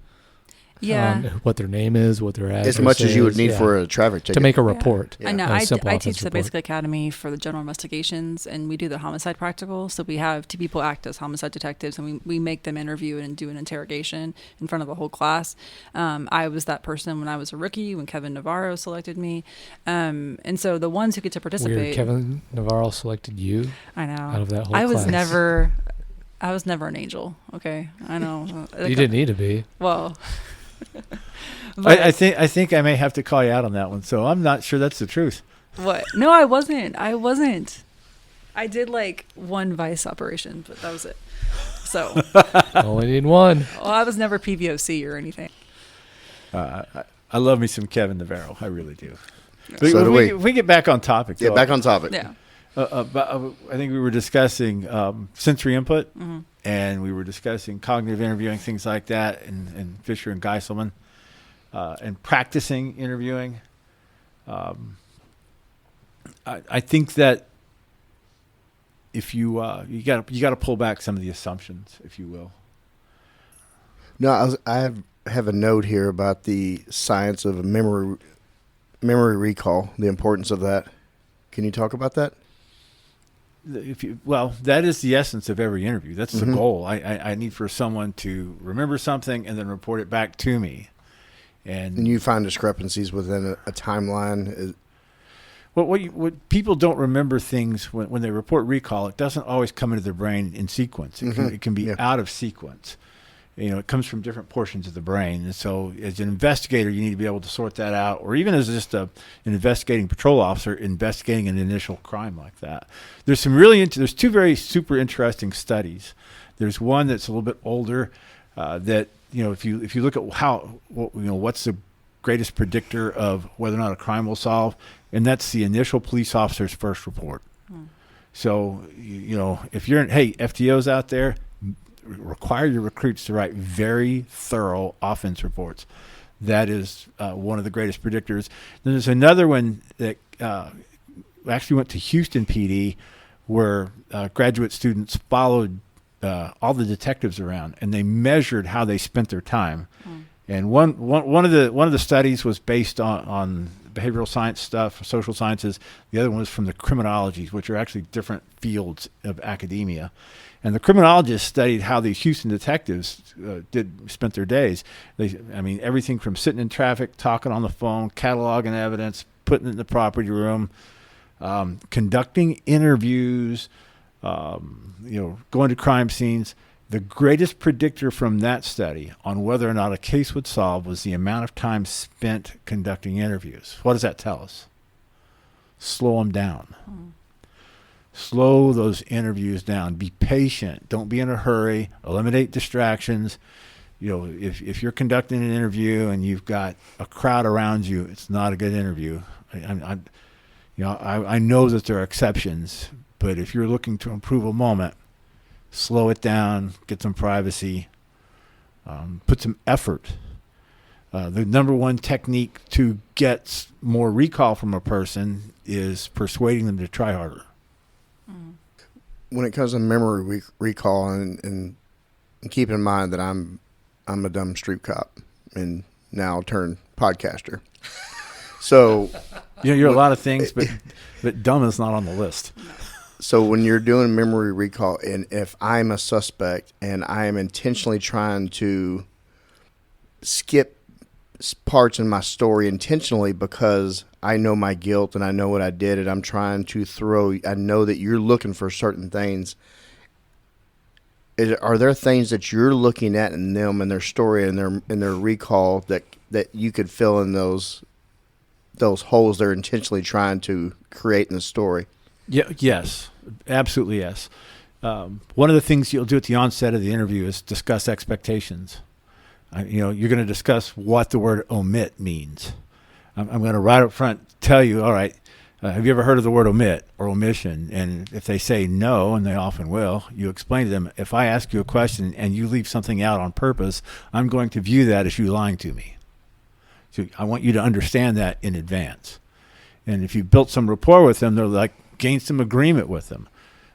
Yeah. what their name is, what their address As much as you would is, need for a traffic ticket. to make a report. Yeah. I know. A simple I offense teach the report. Basic Academy for the general investigations, and we do the homicide practical. So we have 2 people act as homicide detectives, and we make them interview and do an interrogation in front of a whole class. I was that person when I was a rookie, when Kevin Navarro selected me. And so the ones who get to participate. Weird. Kevin Navarro selected you I know. out of that whole I class. was never an angel. Okay, I know. You didn't need to be. Well, I think I may have to call you out on that one. So I'm not sure that's the truth. what? No, I wasn't. I did like one vice operation, but that was it. So, Only need one. well, I was never PVOC or anything. I love me some Kevin Navarro. I really do. So do we. If we get back on topic. Yeah, though, back on topic. Yeah. I think we were discussing sensory input, Mm-hmm. and we were discussing cognitive interviewing, things like that, and Fisher and Geiselman, and practicing interviewing. I think that if you got to pull back some of the assumptions, if you will. No, I have a note here about the science of memory recall, the importance of that. Can you talk about that? That is the essence of every interview. That's the goal. I need for someone to remember something and then report it back to me. And you find discrepancies within a timeline. What people don't remember things when they report recall, it doesn't always come into their brain in sequence. It can be out of sequence. It comes from different portions of the brain. And so as an investigator, you need to be able to sort that out, or even as just an investigating patrol officer investigating an initial crime like that. There's there's 2 very super interesting studies. There's one that's a little bit older that, if you look at what's the greatest predictor of whether or not a crime will solve, and that's the initial police officer's first report. So, if you're FTOs out there, require your recruits to write very thorough offense reports. That is one of the greatest predictors. Then there's another one that actually went to Houston PD, where graduate students followed all the detectives around, and they measured how they spent their time. And one of the studies was based on behavioral science stuff, social sciences. The other one was from the criminologies, which are actually different fields of academia. And the criminologists studied how these Houston detectives spent their days. Everything from sitting in traffic, talking on the phone, cataloging evidence, putting it in the property room, conducting interviews, going to crime scenes. The greatest predictor from that study on whether or not a case would solve was the amount of time spent conducting interviews. What does that tell us? Slow them down. Slow those interviews down. Be patient. Don't be in a hurry. Eliminate distractions. If you're conducting an interview and you've got a crowd around you, it's not a good interview. I know that there are exceptions, but if you're looking to improve a moment, slow it down, get some privacy, put some effort. The number one technique to get more recall from a person is persuading them to try harder. When it comes to memory recall, and keep in mind that I'm a dumb street cop and now turned podcaster. So you're a lot of things, but dumb is not on the list. So when you're doing memory recall, and if I'm a suspect and I am intentionally trying to skip parts in my story intentionally because I know my guilt and I know what I did, and I'm trying to I know that you're looking for certain things. Are there things that you're looking at in them and their story and their recall that you could fill in those holes they're intentionally trying to create in the story? Yeah. Yes. Absolutely. Yes. One of the things you'll do at the onset of the interview is discuss expectations. You're going to discuss what the word omit means. I'm going to right up front tell you, all right, have you ever heard of the word omit or omission? And if they say no, and they often will, you explain to them, if I ask you a question and you leave something out on purpose, I'm going to view that as you lying to me. So I want you to understand that in advance. And if you built some rapport with them, they're gain some agreement with them.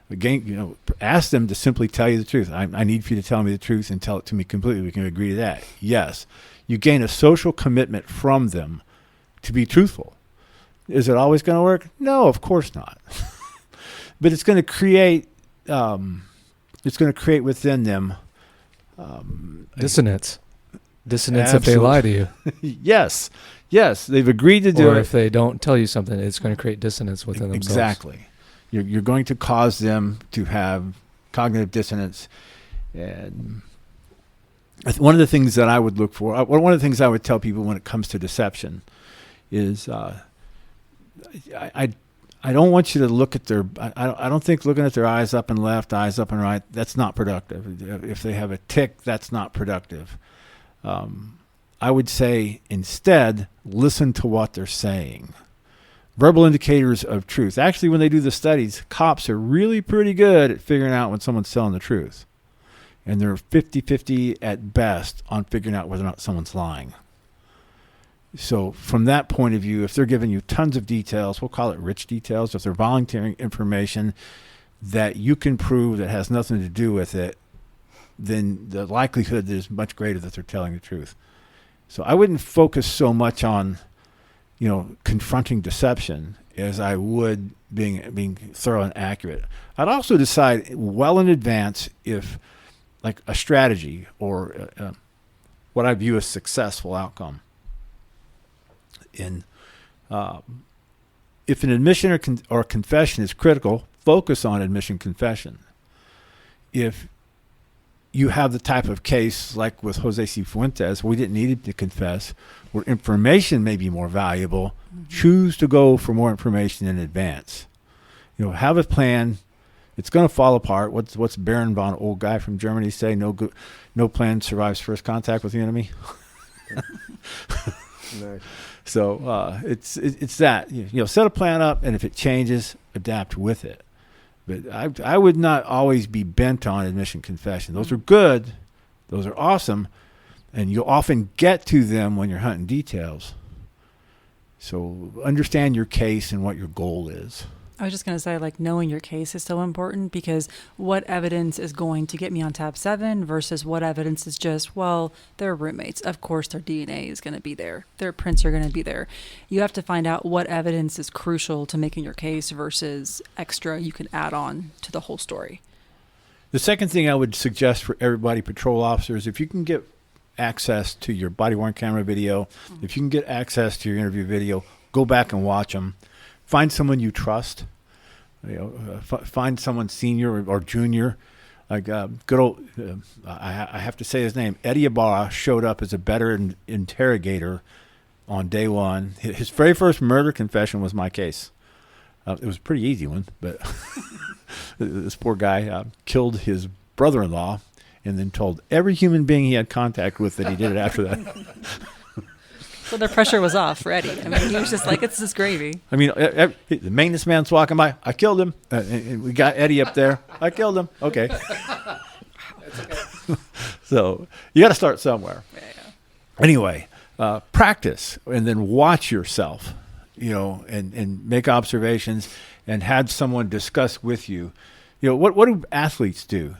Again, ask them to simply tell you the truth. I need for you to tell me the truth and tell it to me completely. We can agree to that. Yes. You gain a social commitment from them to be truthful. Is it always going to work? No, of course not. But it's going to create within them dissonance if they lie to you, yes, they've agreed to do or it. if they don't tell you something, it's going to create dissonance within themselves. Exactly. You're going to cause them to have cognitive dissonance. And one of the things that I would look for, one of the things I would tell people when it comes to deception is I don't want you to look at their, I don't think looking at their eyes up and left, eyes up and right, that's not productive. If they have a tic, that's not productive. I would say instead, listen to what they're saying. Verbal indicators of truth. Actually, when they do the studies, cops are really pretty good at figuring out when someone's telling the truth. And they're 50-50 at best on figuring out whether or not someone's lying. So from that point of view, if they're giving you tons of details, we'll call it rich details, if they're volunteering information that you can prove that has nothing to do with it, then the likelihood is much greater that they're telling the truth. So I wouldn't focus so much on, confronting deception as I would being thorough and accurate. I'd also decide well in advance if, like, a strategy or what I view as successful outcome. If an admission or confession is critical, focus on admission confession. If you have the type of case like with Jose C. Fuentes, we didn't need him to confess, where information may be more valuable, choose to go for more information in advance. Have a plan. It's going to fall apart. What's Baron von, old guy from Germany, say? No plan survives first contact with the enemy. Nice. So it's that. Set a plan up, and if it changes, adapt with it. But I would not always be bent on admission confession. Those are good. Those are awesome. And you'll often get to them when you're hunting details. So understand your case and what your goal is. I was just going to say, knowing your case is so important, because what evidence is going to get me on tab 7 versus what evidence is just, they're roommates. Of course, their DNA is going to be there. Their prints are going to be there. You have to find out what evidence is crucial to making your case versus extra you can add on to the whole story. The second thing I would suggest for everybody, patrol officers, if you can get access to your body-worn camera video, if you can get access to your interview video, go back and watch them. Find someone you trust. Find someone senior or junior. Like good old, I have to say his name. Eddie Ibarra showed up as a better interrogator on day one. His very first murder confession was my case. It was a pretty easy one, but this poor guy killed his brother-in-law and then told every human being he had contact with that he did it after that. So the pressure was off for Eddie. He was just like, it's just gravy. The maintenance man's walking by. I killed him. And we got Eddie up there. I killed him. Okay. So you got to start somewhere. Yeah. Anyway, practice and then watch yourself, and make observations and have someone discuss with you. What do athletes do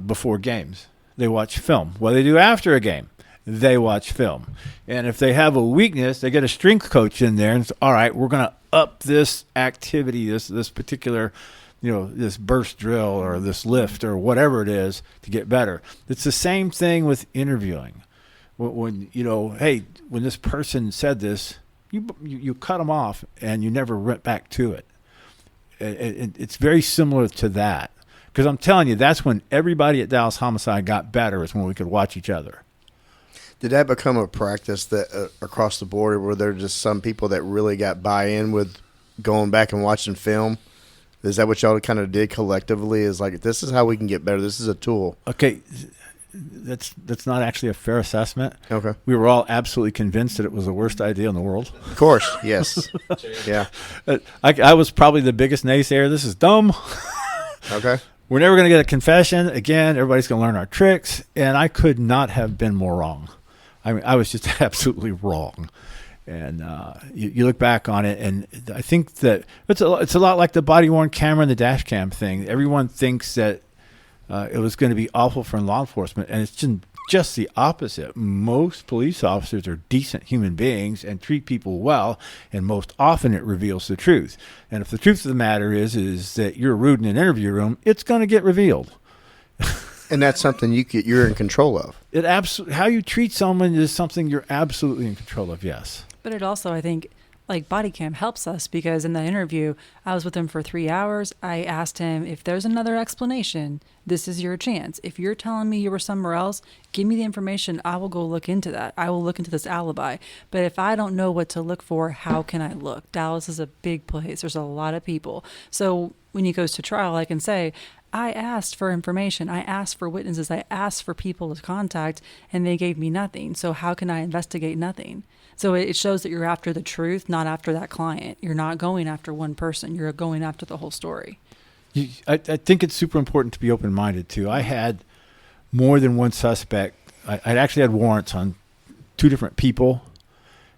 before games? They watch film. What do they do after a game? They watch film. And if they have a weakness, they get a strength coach in there and say, all right, we're going to up this activity, this particular, this burst drill or this lift or whatever it is to get better. It's the same thing with interviewing. When when this person said this, you cut them off and you never went back to it. It's very similar to that. Because I'm telling you, that's when everybody at Dallas Homicide got better, is when we could watch each other. Did that become a practice that across the board, were there just some people that really got buy-in with going back and watching film? Is that what y'all kind of did collectively? Is like, this is how we can get better. This is a tool. Okay, that's not actually a fair assessment. Okay. We were all absolutely convinced that it was the worst idea in the world. Of course, yes. Yeah. I was probably the biggest naysayer. This is dumb. Okay. We're never going to get a confession. Again, everybody's going to learn our tricks. And I could not have been more wrong. I was just absolutely wrong. And you look back on it, and I think that it's a lot like the body-worn camera and the dash cam thing. Everyone thinks that it was going to be awful for law enforcement, and it's just just the opposite. Most police officers are decent human beings and treat people well, and most often it reveals the truth. And if the truth of the matter is that you're rude in an interview room, it's going to get revealed. And that's something you're in control of. How you treat someone is something you're absolutely in control of, yes. But it also, I think, like body cam helps us, because in the interview, I was with him for 3 hours. I asked him, if there's another explanation, this is your chance. If you're telling me you were somewhere else, give me the information. I will go look into that. I will look into this alibi. But if I don't know what to look for, how can I look? Dallas is a big place. There's a lot of people. So when he goes to trial, I can say, I asked for information. I asked for witnesses. I asked for people to contact, and they gave me nothing. So how can I investigate nothing? So it shows that you're after the truth, not after that client. You're not going after one person. You're going after the whole story. I think it's super important to be open-minded, too. I had more than one suspect. I actually had warrants on 2 different people.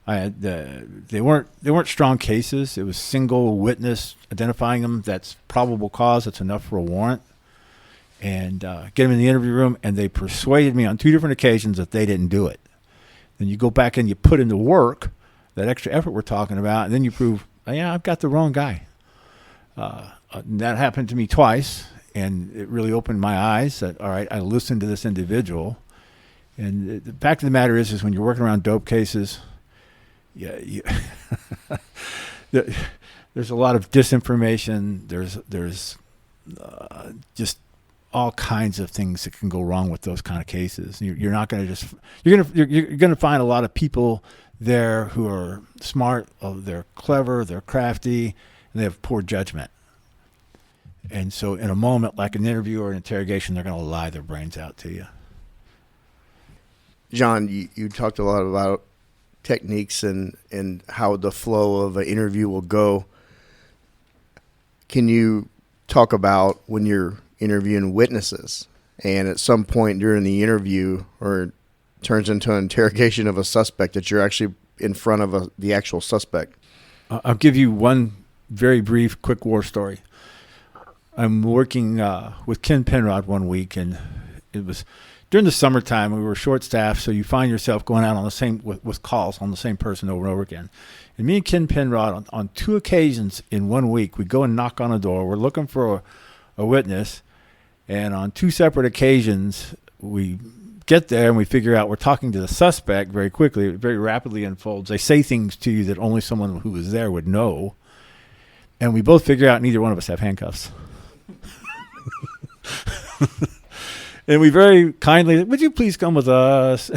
I had they weren't strong cases. It was single witness identifying them. That's probable cause. That's enough for a warrant. And get them in the interview room, and they persuaded me on 2 different occasions that they didn't do it. Then you go back and you put in the work, that extra effort we're talking about, and then you prove, yeah, I've got the wrong guy. That happened to me twice, and it really opened my eyes that, all right, I listened to this individual. And the fact of the matter is when you're working around dope cases, there's a lot of disinformation. There's just all kinds of things that can go wrong with those kind of cases. You're not going to just you're going to find a lot of people there who are smart, they're clever, they're crafty, and they have poor judgment. And so in a moment like an interview or an interrogation, they're going to lie their brains out to you. John, you talked a lot about techniques and how the flow of an interview will go. Can you talk about when you're interviewing witnesses and at some point during the interview or it turns into an interrogation of a suspect that you're actually in front of the actual suspect? I'll give you one very brief, quick war story. I'm working with Ken Penrod one week, and it was during the summertime. We were short-staffed, so you find yourself going out on the same with calls on the same person over and over again. And me and Ken Penrod, on 2 occasions in 1 week, we go and knock on a door. We're looking for a witness, and on 2 separate occasions, we get there and we figure out we're talking to the suspect very quickly. It very rapidly unfolds. They say things to you that only someone who was there would know, and we both figure out neither one of us have handcuffs. And we very kindly, would you please come with us?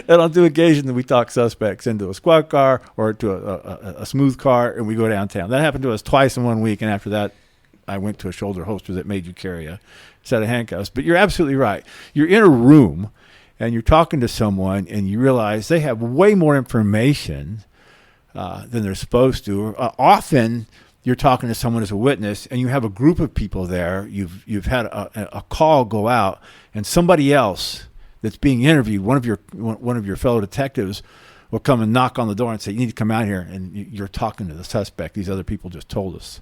And on 2 occasions, we talk suspects into a squad car or to a smooth car, and we go downtown. That happened to us twice in 1 week, and after that, I went to a shoulder holster that made you carry a set of handcuffs. But you're absolutely right. You're in a room, and you're talking to someone, and you realize they have way more information than they're supposed to. Often, you're talking to someone as a witness, and you have a group of people there. You've had a call go out, and somebody else that's being interviewed, one of your fellow detectives, will come and knock on the door and say, "You need to come out here." And you're talking to the suspect. These other people just told us.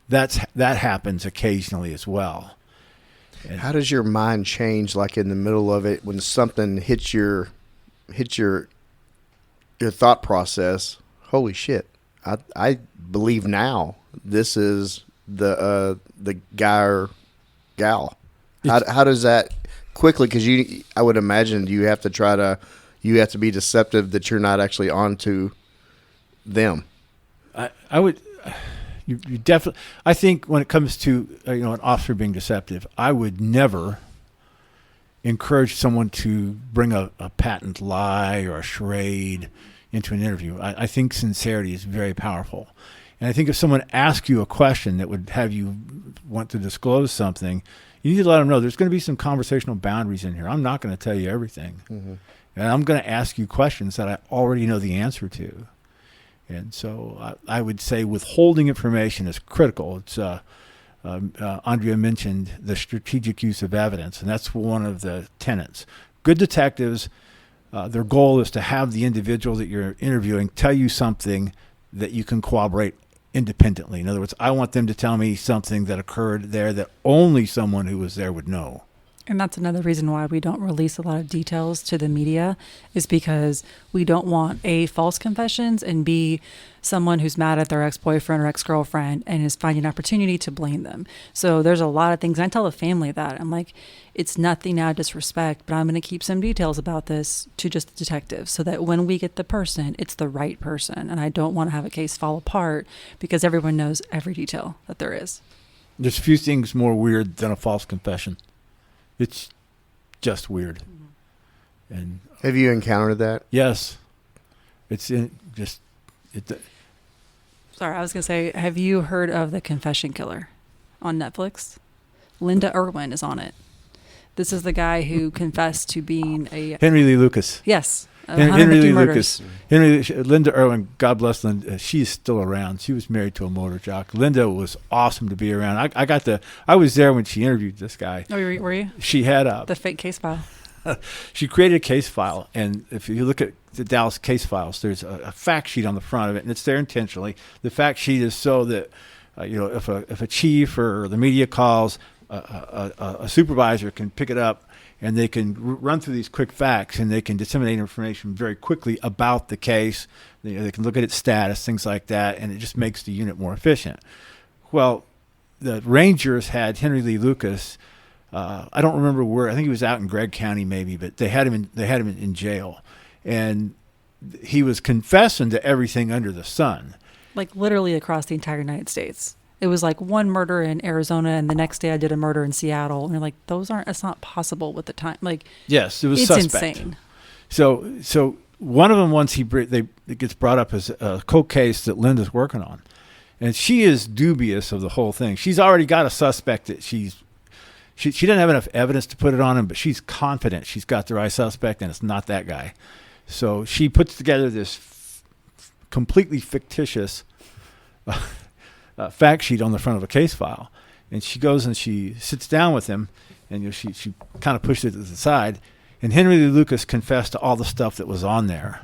That happens occasionally as well. And how does your mind change, like in the middle of it, when something hits your thought process? Holy shit! I believe now this is the guy or gal. How does that quickly? Because I would imagine you have to be deceptive that you're not actually onto them. I would. You definitely. I think when it comes to an officer being deceptive, I would never encourage someone to bring a patent lie or a charade into an interview. I think sincerity is very powerful. And I think if someone asks you a question that would have you want to disclose something, you need to let them know there's going to be some conversational boundaries in here. I'm not going to tell you everything. Mm-hmm. And I'm going to ask you questions that I already know the answer to. And so I would say withholding information is critical. It's Andrea mentioned the strategic use of evidence, and that's one of the tenets. Good detectives, their goal is to have the individual that you're interviewing tell you something that you can corroborate independently. In other words, I want them to tell me something that occurred there that only someone who was there would know. And that's another reason why we don't release a lot of details to the media, is because we don't want A, false confessions, and B, someone who's mad at their ex-boyfriend or ex-girlfriend and is finding an opportunity to blame them. So there's a lot of things. I tell the family that. I'm like, it's nothing out of disrespect, but I'm going to keep some details about this to just the detective so that when we get the person, it's the right person. And I don't want to have a case fall apart because everyone knows every detail that there is. There's few things more weird than a false confession. It's just weird. And Have you encountered that? yes, it's It, Sorry, I was going to say, have you heard of The Confession Killer on Netflix? Linda Irwin is on it. This is the guy who confessed to being a... Henry Lee Lucas. Yes. Henry Lee murders. Lucas. Linda Irwin, God bless Linda. She's still around. She was married to a motor jock. Linda was awesome to be around. I was there when she interviewed this guy. Oh, were you? She had The fake case file. she created a case file, and if you look at the Dallas case files, there's a fact sheet on the front of it, and it's there intentionally. The fact sheet is so that if a chief or the media calls, a supervisor can pick it up, and they can run through these quick facts, and they can disseminate information very quickly about the case. They can look at its status, things like that, and it just makes the unit more efficient. Well, the Rangers had Henry Lee Lucas. I don't remember where. I think he was out in Gregg County, maybe, but they had him in jail, and he was confessing to everything under the sun. Like literally across the entire United States. It was like one murder in Arizona, and the next day I did a murder in Seattle. And you're like, that's not possible with the time. Like, yes, it was it's suspect. Insane. So one of them, once it gets brought up as a cold case that Linda's working on, and she is dubious of the whole thing. She's already got a suspect that she doesn't have enough evidence to put it on him, but she's confident she's got the right suspect, and it's not that guy. So she puts together this completely fictitious fact sheet on the front of a case file, and she goes and she sits down with him, and she kind of pushed it to the side, and Henry Lee Lucas confessed to all the stuff that was on there,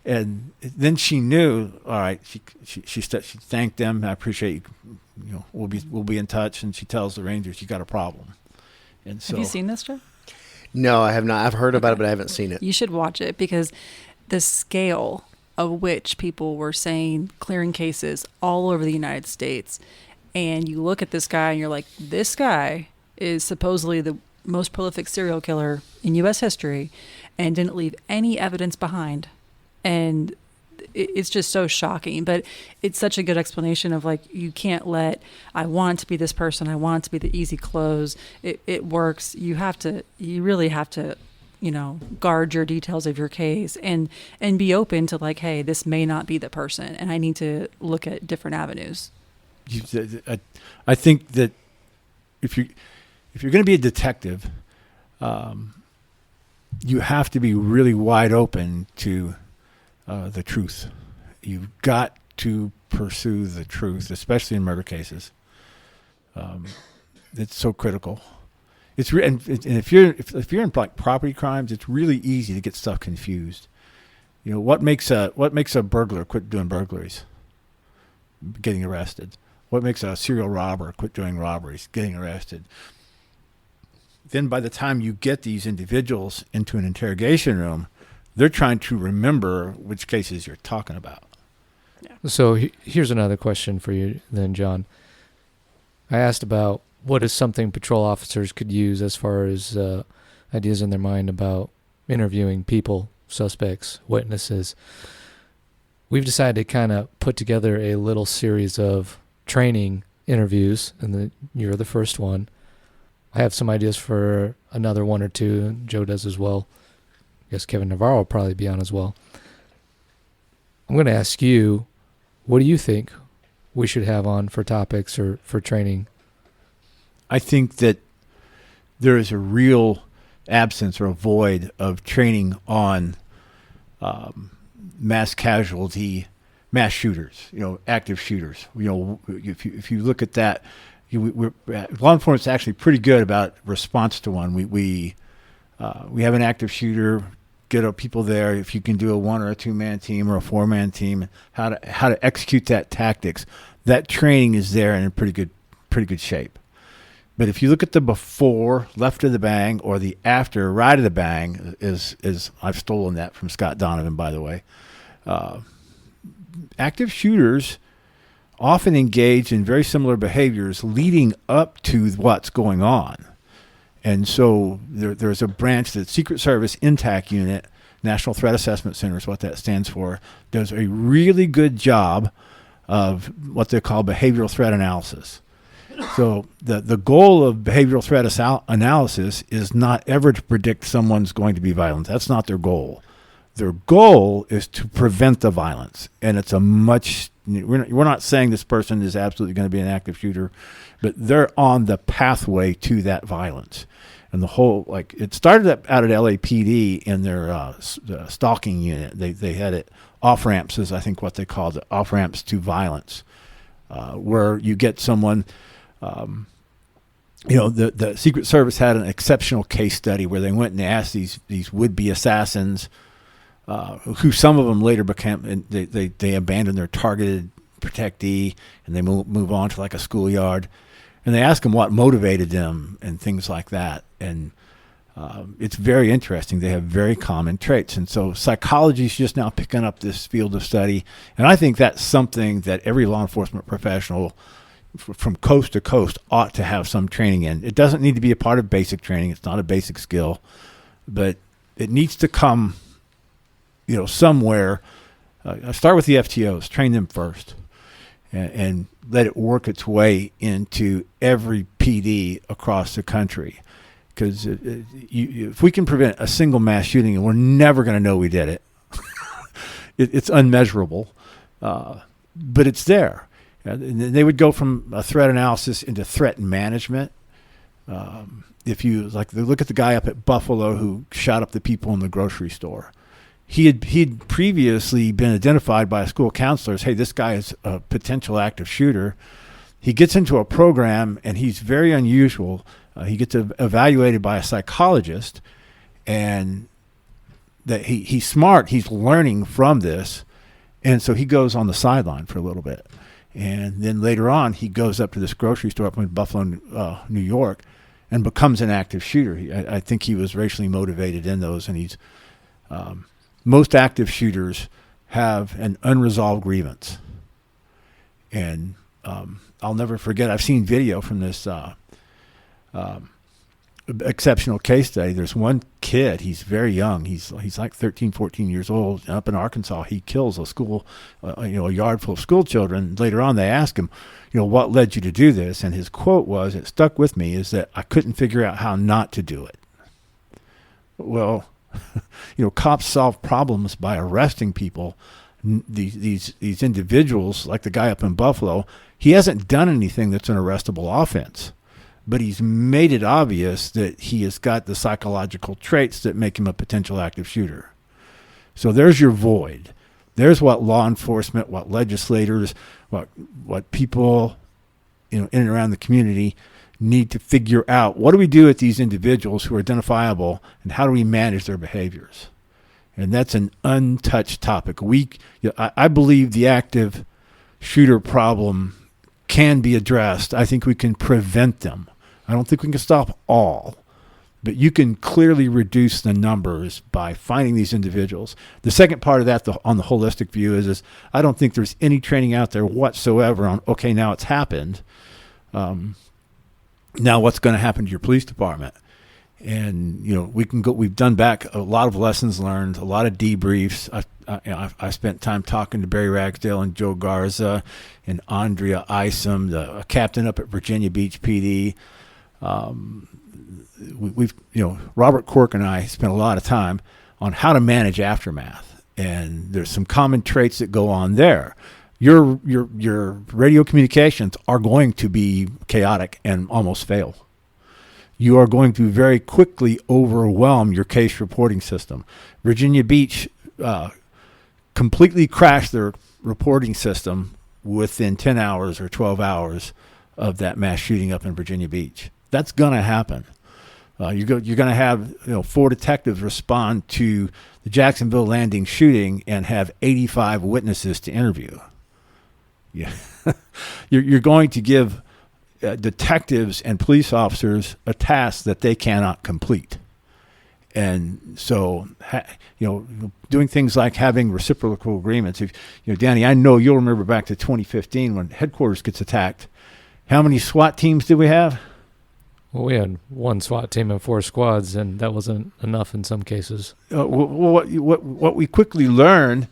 and then she knew. All right, she thanked them. I appreciate you. We'll be in touch, and she tells the Rangers, you got a problem. And so, have you seen this, Joe? No, I have not. I've heard about it, but I haven't seen it. You should watch it because the scale of which people were saying clearing cases all over the United States. And you look at this guy and you're like, this guy is supposedly the most prolific serial killer in U.S. history and didn't leave any evidence behind. And it's just so shocking. But it's such a good explanation of like, you can't I want to be this person. I want it to be the easy close. It works. You really have to, guard your details of your case and be open to like, hey, this may not be the person, and I need to look at different avenues. I think that if you're going to be a detective, you have to be really wide open to the truth. You've got to pursue the truth, especially in murder cases. It's so critical. And if you're in like property crimes, it's really easy to get stuff confused. What makes a burglar quit doing burglaries? Getting arrested. What makes a serial robber quit doing robberies? Getting arrested. Then by the time you get these individuals into an interrogation room, they're trying to remember which cases you're talking about. Yeah. So here's another question for you then, John. I asked about what is something patrol officers could use as far as ideas in their mind about interviewing people, suspects, witnesses. We've decided to kind of put together a little series of training interviews, and you're the first one. I have some ideas for another one or two, and Joe does as well. I guess Kevin Navarro will probably be on as well. I'm going to ask you, what do you think we should have on for topics or for training? I think that there is a real absence or a void of training on mass casualty, mass shooters, active shooters. If you look at that, law enforcement is actually pretty good about response to one. We have an active shooter, get people there. If you can do a 1 or a 2-man team or a 4-man team, how to execute that tactics, that training is there and in pretty good shape. But if you look at the before, left of the bang, or the after, right of the bang, is I've stolen that from Scott Donovan, by the way. Active shooters often engage in very similar behaviors leading up to what's going on. And so there's a branch, the Secret Service INTAC Unit, National Threat Assessment Center is what that stands for, does a really good job of what they call behavioral threat analysis. So the goal of behavioral threat analysis is not ever to predict someone's going to be violent. That's not their goal. Their goal is to prevent the violence. And it's we're not saying this person is absolutely going to be an active shooter, but they're on the pathway to that violence. And the whole, it started out at LAPD in their stalking unit. They had it off-ramps, is I think what they called it, off-ramps to violence, where you get someone, the Secret Service had an exceptional case study where they went and they asked these would-be assassins, who some of them later became, and they abandoned their targeted Detecti and they move on to like a schoolyard. And they ask them what motivated them and things like that. And it's very interesting. They have very common traits. And so psychology is just now picking up this field of study. And I think that's something that every law enforcement professional from coast to coast ought to have some training in. It doesn't need to be a part of basic training. It's not a basic skill. But it needs to come, somewhere. Start with the FTOs. Train them first. And let it work its way into every PD across the country. Because if we can prevent a single mass shooting, and we're never going to know we did it, it's unmeasurable, but it's there. And they would go from a threat analysis into threat management. If you look at the guy up at Buffalo who shot up the people in the grocery store. He'd previously been identified by a school counselor as, hey, this guy is a potential active shooter. He gets into a program, and he's very unusual. He gets evaluated by a psychologist, and that he's smart. He's learning from this, and so he goes on the sideline for a little bit. And then later on, he goes up to this grocery store up in Buffalo, New York, and becomes an active shooter. I think he was racially motivated in those, and he's most active shooters have an unresolved grievance. And I'll never forget, I've seen video from this exceptional case study. There's one kid, he's very young. He's like 13, 14 years old. Up in Arkansas, he kills a school, a yard full of school children. Later on, they ask him, what led you to do this? And his quote was, it stuck with me, is that I couldn't figure out how not to do it. Well, cops solve problems by arresting people. These individuals, like the guy up in Buffalo, he hasn't done anything that's an arrestable offense, but he's made it obvious that he has got the psychological traits that make him a potential active shooter. So there's your void. There's what law enforcement, what legislators, what people, in and around the community need to figure out. What do we do with these individuals who are identifiable, and how do we manage their behaviors? And that's an untouched topic. I believe the active shooter problem can be addressed. I think we can prevent them. I don't think we can stop all, but you can clearly reduce the numbers by finding these individuals. The second part of that, on the holistic view, is I don't think there's any training out there whatsoever on, okay, now it's happened. Now what's going to happen to your police department? And, we can go, we've done back a lot of lessons learned, a lot of debriefs. I spent time talking to Barry Ragsdale and Joe Garza and Andrea Isom, the captain up at Virginia Beach PD. We've Robert Quirk and I spent a lot of time on how to manage aftermath. And there's some common traits that go on there. Your radio communications are going to be chaotic and almost fail. You are going to very quickly overwhelm your case reporting system. Virginia Beach completely crashed their reporting system within 10 hours or 12 hours of that mass shooting up in Virginia Beach. That's going to happen. You're going to have 4 detectives respond to the Jacksonville Landing shooting and have 85 witnesses to interview. Yeah, you're going to give detectives and police officers a task that they cannot complete. And so, doing things like having reciprocal agreements. If Danny, I know you'll remember back to 2015 when headquarters gets attacked. How many SWAT teams did we have? Well, we had one SWAT team and 4 squads, and that wasn't enough in some cases. What we quickly learned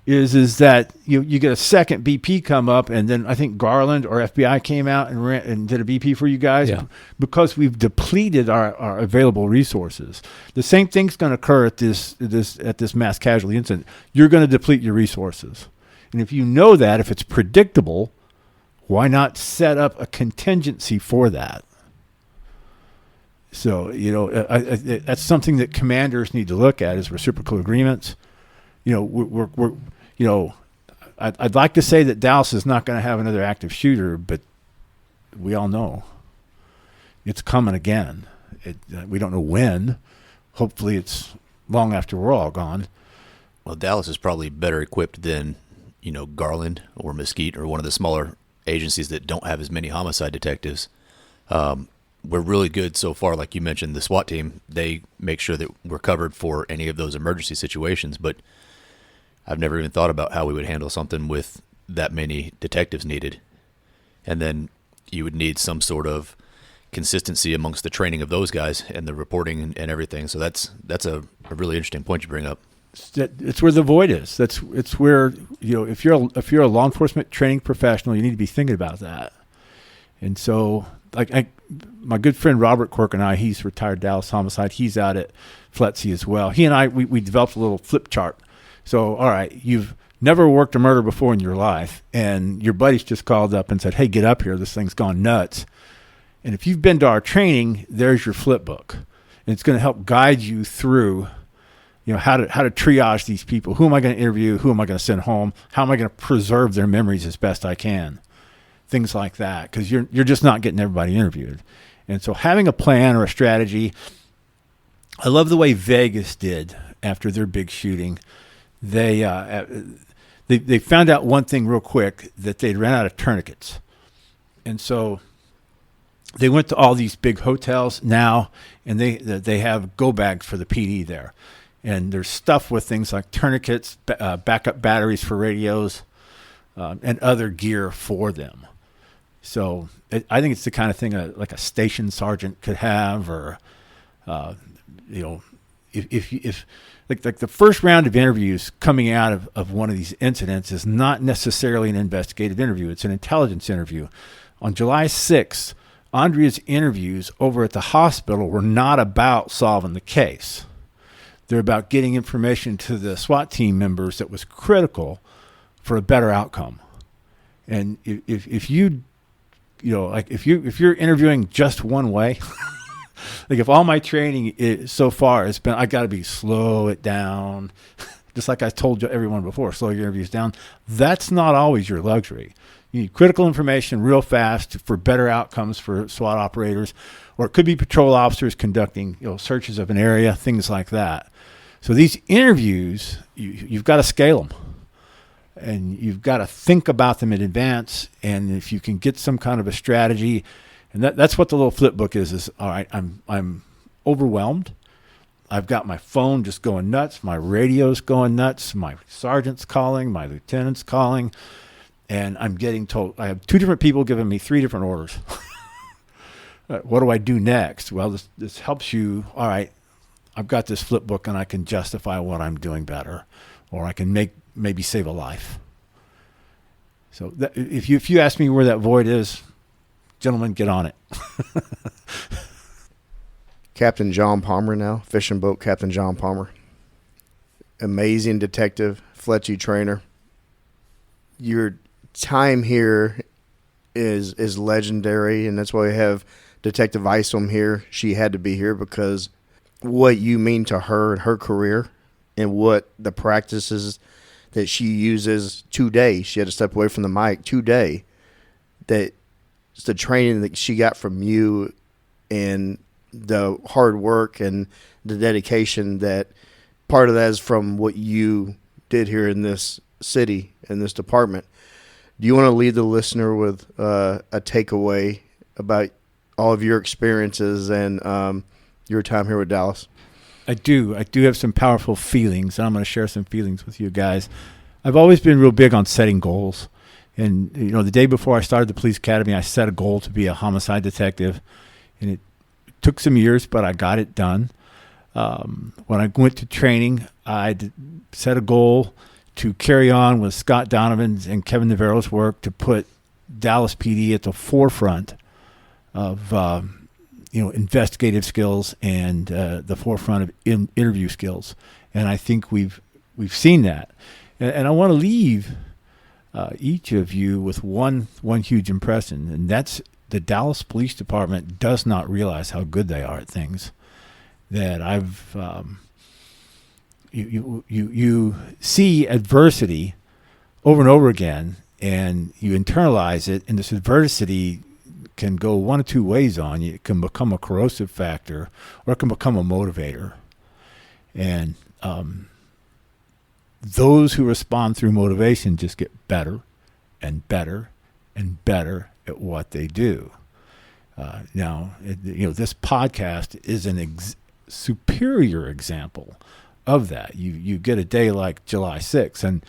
is that you get a second BP come up, and then I think Garland or FBI came out and did a BP for you guys, because we've depleted our available resources. The same thing's going to occur at this mass casualty incident. You're going to deplete your resources, and if you know that, if it's predictable, why not set up a contingency for that? So that's something that commanders need to look at, is reciprocal agreements. I'd like to say that Dallas is not going to have another active shooter, but we all know it's coming again. We don't know when. Hopefully it's long after we're all gone. Well, Dallas is probably better equipped than, Garland or Mesquite or one of the smaller agencies that don't have as many homicide detectives. We're really good so far. Like you mentioned, the SWAT team, they make sure that we're covered for any of those emergency situations, but I've never even thought about how we would handle something with that many detectives needed. And then you would need some sort of consistency amongst the training of those guys and the reporting and everything. So that's a really interesting point you bring up. It's where the void is. It's where, if you're a law enforcement training professional, you need to be thinking about that. And so, my good friend Robert Quirk and I, he's retired Dallas homicide. He's out at FLETC as well. He and I, we developed a little flip chart. So, all right, you've never worked a murder before in your life, and your buddies just called up and said, hey, get up here. This thing's gone nuts. And if you've been to our training, there's your flip book. And it's going to help guide you through, how to triage these people. Who am I going to interview? Who am I going to send home? How am I going to preserve their memories as best I can? Things like that, because you're just not getting everybody interviewed. And so having a plan or a strategy, I love the way Vegas did after their big shooting. They found out one thing real quick, that they'd ran out of tourniquets. And so they went to all these big hotels now, and they have go bags for the PD there. And there's stuff with things like tourniquets, backup batteries for radios, and other gear for them. So I think it's the kind of thing like a station sergeant could have, or, if like the first round of interviews coming out of one of these incidents is not necessarily an investigative interview. It's an intelligence interview. On July 6th, Andrea's interviews over at the hospital were not about solving the case. They're about getting information to the SWAT team members that was critical for a better outcome. And if you're interviewing just one way, like if all my training so far has been, I got to be slow it down, just like I told everyone before, slow your interviews down. That's not always your luxury. You need critical information real fast for better outcomes for SWAT operators, or it could be patrol officers conducting searches of an area, things like that. So these interviews, you've got to scale them. And you've got to think about them in advance. And if you can get some kind of a strategy, and that's what the little flip book is all right, I'm overwhelmed. I've got my phone just going nuts. My radio's going nuts. My sergeant's calling. My lieutenant's calling. And I'm getting told, I have 2 different people giving me 3 different orders. What do I do next? Well, this helps you. All right, I've got this flip book and I can justify what I'm doing better, or I can maybe save a life. So if you ask me where that void is, gentlemen, get on it. Captain John Palmer now, fishing boat Captain John Palmer. Amazing detective, FLETC trainer. Your time here is legendary, and that's why we have Detective Isom here. She had to be here because what you mean to her and her career, and what the practices that she uses today. She had to step away from the mic today. That it's the training that she got from you, and the hard work and the dedication, that part of that is from what you did here in this city, in this department. Do you want to leave the listener with a takeaway about all of your experiences and your time here with Dallas? I do have some powerful feelings, and I'm going to share some feelings with you guys. I've always been real big on setting goals. And, the day before I started the police academy, I set a goal to be a homicide detective. And it took some years, but I got it done. When I went to training, I set a goal to carry on with Scott Donovan's and Kevin Navarro's work to put Dallas PD at the forefront of investigative skills and the forefront of interview skills. And I think we've seen that. And I want to leave each of you with one huge impression, and that's the Dallas Police Department does not realize how good they are at things. That I've you see adversity over and over again, and you internalize it, and this adversity can go one of two ways on you. It can become a corrosive factor, or it can become a motivator. And those who respond through motivation just get better and better and better at what they do. Now, this podcast is an superior example of that. You get a day like July 6th, and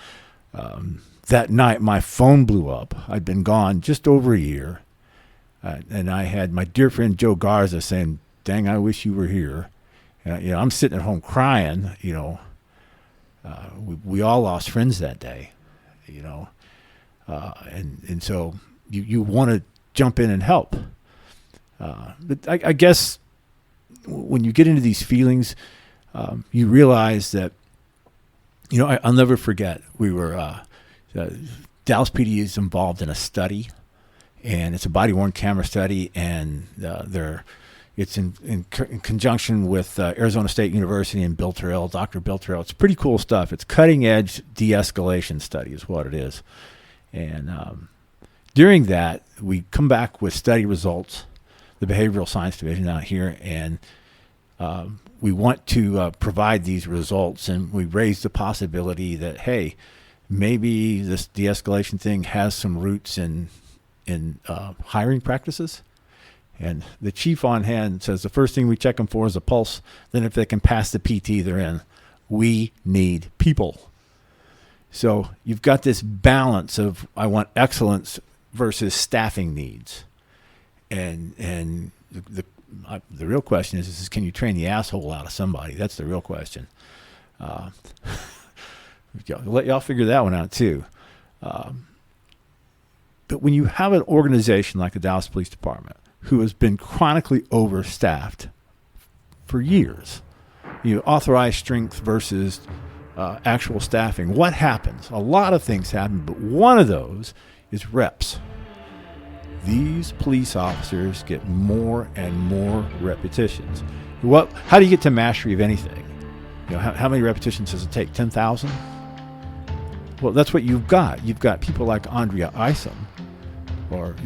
that night my phone blew up. I'd been gone just over a year, and I had my dear friend Joe Garza saying, "Dang, I wish you were here." I'm sitting at home crying. We all lost friends that day, and so you want to jump in and help. But I guess when you get into these feelings, you realize that, I'll never forget, we were, Dallas PD is involved in a study, and it's a body-worn camera study, and it's in conjunction with Arizona State University and Bill Terrell, Dr. Bill Terrell. It's pretty cool stuff. It's cutting-edge de-escalation study is what it is. And during that, we come back with study results, the Behavioral Science Division out here, and we want to provide these results, and we raise the possibility that, hey, maybe this de-escalation thing has some roots in hiring practices. And the chief on hand says the first thing we check them for is a pulse. Then if they can pass the PT, they're in. We need people. So you've got this balance of I want excellence versus staffing needs. And the real question is can you train the asshole out of somebody? That's the real question. Let y'all figure that one out too. But when you have an organization like the Dallas Police Department who has been chronically overstaffed for years, authorized strength versus actual staffing, what happens? A lot of things happen, but one of those is reps. These police officers get more and more repetitions. How do you get to mastery of anything? How many repetitions does it take? 10,000? Well, that's what you've got. You've got people like Andrea Isom, or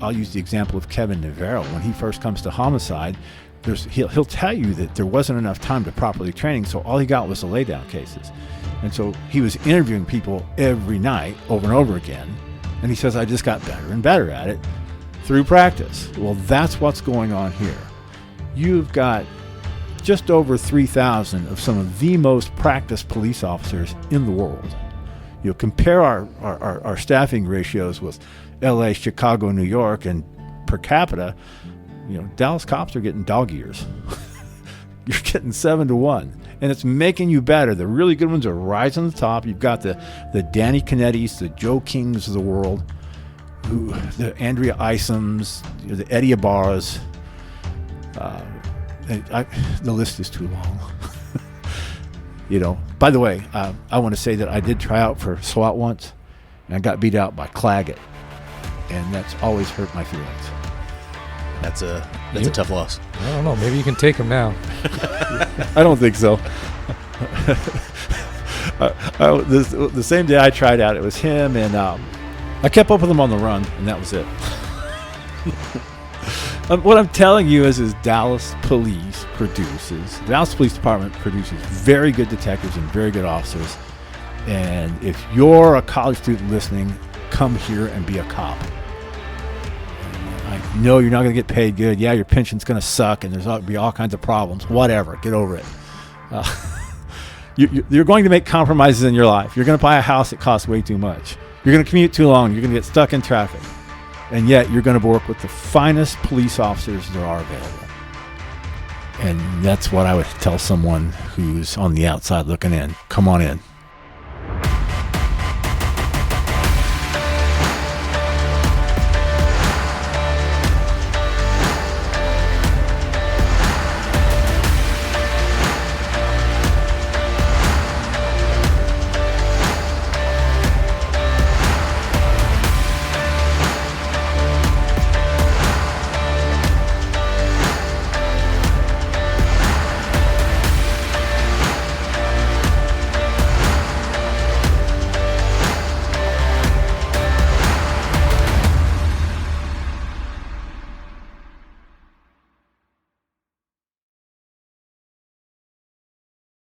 I'll use the example of Kevin Navarro. When he first comes to homicide, he'll tell you that there wasn't enough time to properly train, so all he got was the laydown cases. And so he was interviewing people every night over and over again, and he says, I just got better and better at it through practice. Well, that's what's going on here. You've got just over 3,000 of some of the most practiced police officers in the world. Compare our staffing ratios with LA, Chicago, New York, and per capita, Dallas cops are getting dog years. You're getting 7-1, and it's making you better. The really good ones are rising to the top. You've got the Danny Canettis, the Joe Kings of the world, the Andrea Isoms, the Eddie Ibarras. The list is too long. By the way, I want to say that I did try out for SWAT once, and I got beat out by Claggett, and that's always hurt my feelings. That's a tough loss. I don't know. Maybe you can take him now. I don't think so. The same day I tried out, it was him, and I kept up with him on the run, and that was it. What I'm telling you is Dallas Police Department produces very good detectives and very good officers. And if you're a college student listening, come here and be a cop. No, you're not going to get paid good. Yeah, your pension's going to suck, and there's going to be all kinds of problems. Whatever. Get over it. You're going to make compromises in your life. You're going to buy a house that costs way too much. You're going to commute too long. You're going to get stuck in traffic. And yet you're going to work with the finest police officers there are available. And that's what I would tell someone who's on the outside looking in. Come on in.